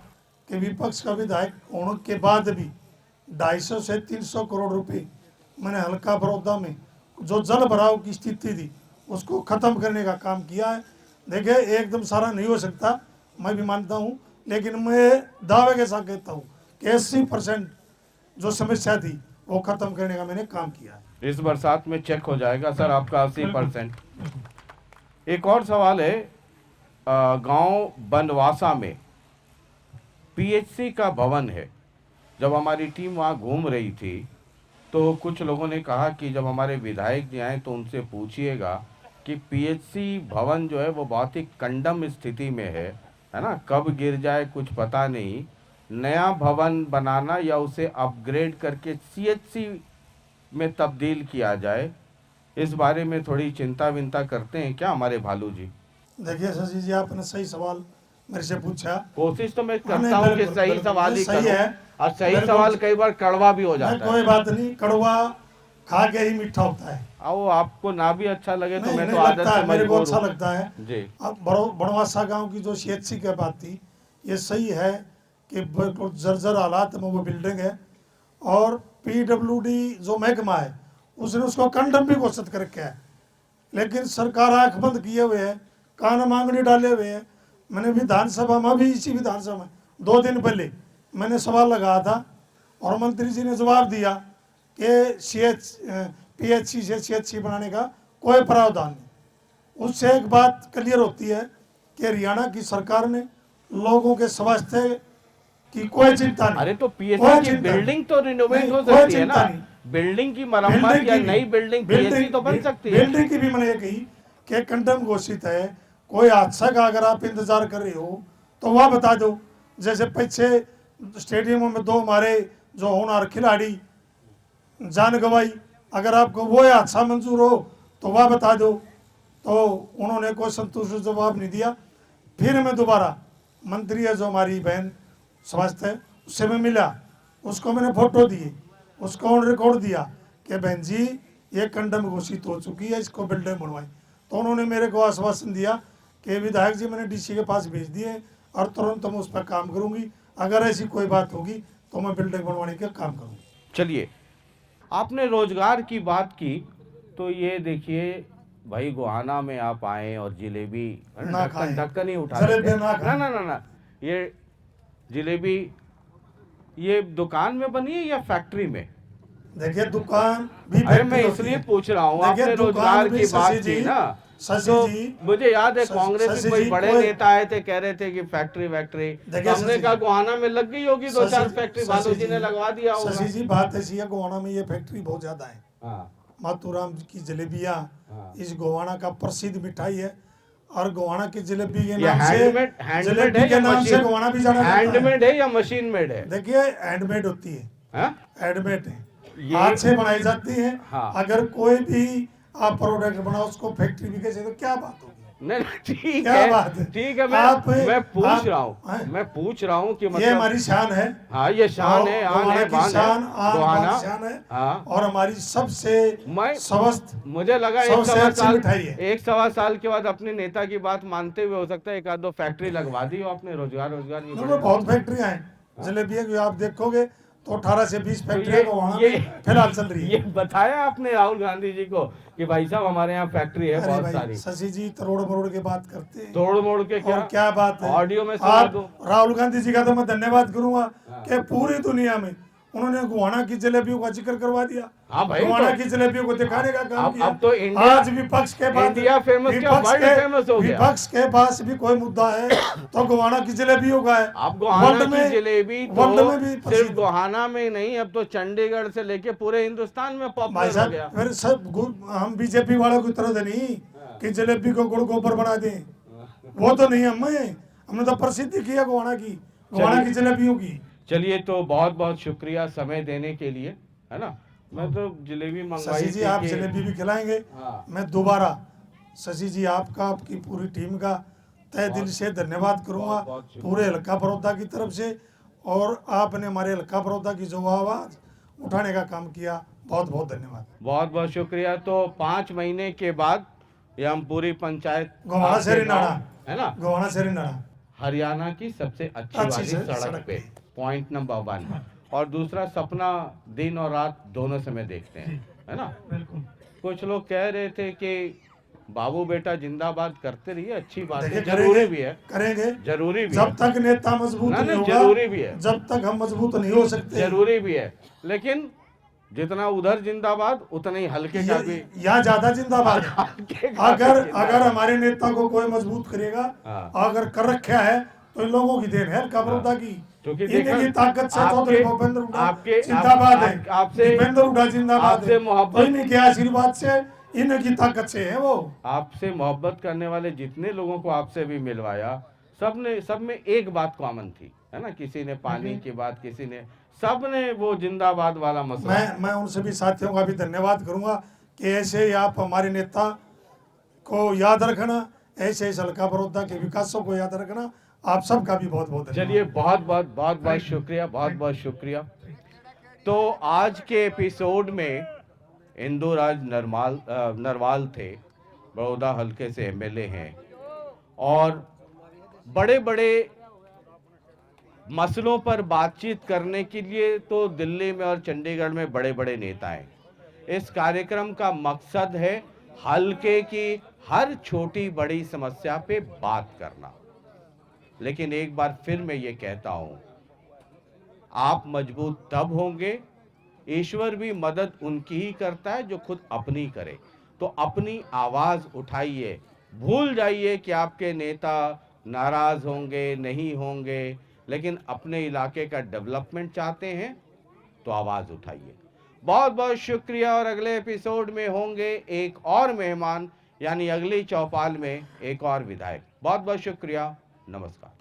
कि विपक्ष का विधायक होने के बाद भी 250 से 300 करोड़ रुपए मैंने हल्का बड़ौदा में जो जल भराव की स्थिति थी उसको खत्म करने का काम किया है। देखिए, एकदम सारा नहीं हो सकता, मैं भी मानता हूँ, लेकिन मैं दावे के साथ कहता हूँ कि 80% जो समस्या थी वो खत्म करने का मैंने काम किया है। इस बरसात में चेक हो जाएगा सर आपका 80%। एक और सवाल है, गांव बनवासा में पीएचसी का भवन है। जब हमारी टीम वहां घूम रही थी तो कुछ लोगों ने कहा कि जब हमारे विधायक जी आए तो उनसे पूछिएगा कि पीएचसी भवन जो है वो बहुत ही कंडम स्थिति में है ना, कब गिर जाए कुछ पता नहीं। नया भवन बनाना या उसे अपग्रेड करके सीएचसी में तब्दील किया जाए, इस बारे में थोड़ी चिंता विंता करते हैं क्या हमारे भालू जी? देखिए शशि जी, आपने सही सवाल मेरे से पूछा। कोशिश तो मैं नहीं, करता हूँ कि बिल्कुल, सही बिल्कुल, सवाल ही सही करूं, है। और सही बिल्कुल। सवाल कई बार कड़वा भी हो नहीं, जाता कोई है। बात नहीं, कड़वा खा के ही मीठा होता है। आओ, आपको ना भी अच्छा लगे तो नहीं, मैं नहीं तो आदत लगता से है, मेरे को मजबूर अच्छा हूं। लगता है। जी, अब बनवासा गांव की जो सीएचसी की बात थी, ये सही है कि बिल्कुल जर्जर हालात में वो बिल्डिंग है, और पीडब्ल्यूडी जो महकमा है उसने उसको कंडम भी घोषित कर रखा है, लेकिन सरकार आंख बंद किए हुए है, कान मांगने डाले हुए है। मैंने विधानसभा में भी, इसी विधानसभा में 2 दिन पहले मैंने सवाल लगाया था और मंत्री जी ने जवाब दिया कि पीएचसी से सीएचसी बनाने का कोई प्रावधान नहीं। उससे एक बात क्लियर होती है कि हरियाणा की सरकार ने लोगों के स्वास्थ्य की कोई चिंता नहीं। अरे तो कोई पीएचसी की चिंता बिल्डिंग नहीं। तो रिनोवेट नहीं, हो कोई सकती है चिंता ना, नहीं। बिल्डिंग की मरम्मत या नई बिल्डिंग पीएचसी तो बन सकती है। बिल्डिंग की भी मैंने ये कही कि कंडम घोषित है, कोई हादसा का अगर आप इंतजार कर रहे हो तो वह बता दो। जैसे पीछे स्टेडियमों में 2 हमारे जो होनहार खिलाड़ी जान गंवाई, अगर आपको वो हादसा मंजूर हो तो वह बता दो। तो उन्होंने कोई संतुष्ट जवाब नहीं दिया। फिर मैं दोबारा मंत्री है जो हमारी बहन स्वास्थ्य है, उससे मैं मिला, उसको मैंने फोटो दिए, उसको ऑन रिकॉर्ड दिया कि बहन जी ये कंडम घोषित हो चुकी है, इसको बिल्डिंग बनवाई। तो उन्होंने मेरे को आश्वासन दिया कि विधायक जी मैंने डीसी के पास भेज दिए और तुरंत मैं उस पर काम करूंगी, अगर ऐसी कोई बात होगी तो मैं बिल्डिंग बनवाने का काम करूंगी। चलिए, आपने रोजगार की बात की तो ये देखिए भाई, गोहाना में आप आए और जिलेबी ना खाएं। ढक्कन ही उठा जलेबी लेते। ना खाएं। ना ना ना ना, ये जिलेबी ये दुकान में बनी है या फैक्ट्री में? देखिए दुकान भी अरे फैक्ट्री मैं होती इसलिए है। पूछ रहा हूँ, देखिए, आपने दुकान रोजगार भी की बात शशि जी, की ना, शशि तो जी, मुझे याद है शशि कांग्रेस के जी, कोई बड़े कोई- नेता आए थे, कह रहे थे कि फैक्ट्री वैक्ट्री, देखिए तो हमने शशि कहा जी, गोहाना में लग गई होगी 2-4 शशि- फैक्ट्री, शशि भालू जी ने लगवा दिया होगा। शशि जी, बात ऐसी है, गोवाना में ये फैक्ट्री बहुत ज्यादा है, हाँ, माथुराम की जलेबियाँ हाँ। इस गोवाना का प्रसिद्ध मिठाई है। और गोवाना की जलेबी के ये नाम से हैंडमेड जलेबी है के या नाम से गोवाना भी जाना जाता है। हैंडमेड है या मशीन मेड है? देखिए हैंडमेड होती है, हाँ? हैंडमेड है, ये- हाथ से बनाई जाती है। हाँ। अगर कोई भी आप प्रोडक्ट बनाओ उसको फैक्ट्री भी कैसे तो क्या बात होगी। नहीं ठीक क्या है, बात है? ठीक है। आप- मैं पूछ आप- रहा हूँ, हैं? मैं पूछ रहा हूँ कि ये मतलब हमारी शान है। हाँ ये शान है, आन गोवाना है, की बान है, शान, आन, गोहाना। बान, शान है। हाँ। और हमारी सबसे मैं स्वस्थ मुझे लगा सबसे अच्छी मिठाई है। 1-1.25 साल के बाद अपने नेता की बात मानते हुए हो सकता है एक आध दो फैक्ट्री लगवा दी हो आपने, रोजगार भी नहीं, बढ़ेगा। बहुत फैक्ट्रियां हैं जलेबियों की, आप देखोगे तो 18 से 20 तो फैक्ट्रियां गोवाना में फिलहाल चल रही ये है। बताया आपने राहुल गांधी जी को कि भाई साहब हमारे यहाँ फैक्ट्री है अरे बहुत भाई सारी? शशि जी तरोड़ मरोड़ के बात करते हैं। तोड़ मोड़ के क्या? और क्या बात है, ऑडियो में सुना आप दो। राहुल गांधी जी का तो मैं धन्यवाद करूंगा कि पूरी दुनिया में उन्होंने गोवाना की जलेबियों का जिक्र करवा दिया। हाँ भाई, गोवाना तो- की जलेबियों को दिखाने का काम किया। अब तो इंडिया- आज विपक्ष के पास इंडिया फेमस क्या, वर्ल्ड फेमस हो गया। विपक्ष के पास भी कोई मुद्दा है तो गोवाना की जलेबियों का है। अब गोहाना वर्ल्ड की में- जलेबी वर्ल्ड में भी तो सिर्फ प्रसिद्ध। गोहाना में नहीं, अब तो चंडीगढ़ से लेके पूरे हिंदुस्तान में भाई पॉपुलर हो साहब गया। फिर हम बीजेपी वालों की तरह तो नहीं कि जलेबी को गुड़ गोबर बना दें, वो तो नहीं। हमने तो प्रसिद्धि किया गोवाना की जलेबियों की। चलिए, तो बहुत बहुत शुक्रिया समय देने के लिए, है ना। मैं तो जलेबी मंगवाई शशि जी थी आप कि- जलेबी भी खिलाएंगे। हाँ। मैं दोबारा शशि जी आपका, आपकी पूरी टीम का तहे दिल से धन्यवाद करूंगा, बहुत शुक्रिया। पूरे हल्का बड़ौदा की तरफ से। और आपने हमारे हल्का बड़ौदा की जो आवाज़ उठाने का काम किया, बहुत बहुत धन्यवाद। बहुत बहुत शुक्रिया। तो 5 महीने के बाद ये हम पूरी पंचायत गोवाना आपके से गाँव, रिनाड़ा, है ना, गोवाना से रिनाड़ा हरियाणा की सबसे अच्छी अच्छी वाली सड़क सड़क पे, पे। Point number 1। और दूसरा, सपना दिन और रात दोनों समय देखते हैं, है ना। बिल्कुल। कुछ लोग कह रहे थे कि बाबू बेटा जिंदाबाद करते रहिए, अच्छी बात है, देखिए, जरूरी भी है, करेंगे। जरूरी भी जब है, तक नेता मजबूत ना, नहीं ना, होगा, जरूरी भी है, जब तक हम मजबूत नहीं हो सकते। जरूरी भी है। लेकिन जितना उधर जिंदाबाद उतना ही हल्के का भी यहाँ ज्यादा जिंदाबाद है। हल्के का भी अगर जिंदाबाद। हमारे नेता को कोई मजबूत करेगा, हाँ। अगर कर रखा है तो इन लोगों की देन है हल्का बड़ौदा की। क्योंकि इनकी ताकत से चौधरी भूपेंद्र हुड्डा आपके- जिंदाबाद है, आपसे- दीपेंद्र हुड्डा जिंदाबाद आपसे है। मोहब्बत- तो इनके आशीर्वाद से, इनकी ताकत से है वो। आपसे मोहब्बत करने वाले जितने लोगों को आपसे भी मिलवाया, सब में एक बात कॉमन थी, है ना। किसी ने पानी की बात, किसी ने, सब ने वो जिंदाबाद वाला मसला। मैं उन सभी साथियों का भी धन्यवाद करूंगा कि ऐसे ही आप हमारे नेता को याद रखना, ऐसे ही हल्का बड़ौदा के विकासों को याद रखना। आप सबका भी बहुत बहुत धन्यवाद। चलिए, बहुत बहुत शुक्रिया, बहुत बहुत शुक्रिया। तो आज के एपिसोड में इंदुराज नरवाल थे, बड़ौदा हल्के से एमएलए हैं, और बड़े बड़े मसलों पर बातचीत करने के लिए तो दिल्ली में और चंडीगढ़ में बड़े बड़े नेता हैं। इस कार्यक्रम का मकसद है हल्के की हर छोटी बड़ी समस्या पे बात करना। लेकिन एक बार फिर मैं ये कहता हूं, आप मजबूत तब होंगे, ईश्वर भी मदद उनकी ही करता है जो खुद अपनी करे। तो अपनी आवाज उठाइए, भूल जाइए कि आपके नेता नाराज होंगे, नहीं होंगे, लेकिन अपने इलाके का डेवलपमेंट चाहते हैं तो आवाज उठाइए। बहुत बहुत शुक्रिया। और अगले एपिसोड में होंगे एक और मेहमान, यानी अगली चौपाल में एक और विधायक। बहुत बहुत शुक्रिया, नमस्कार।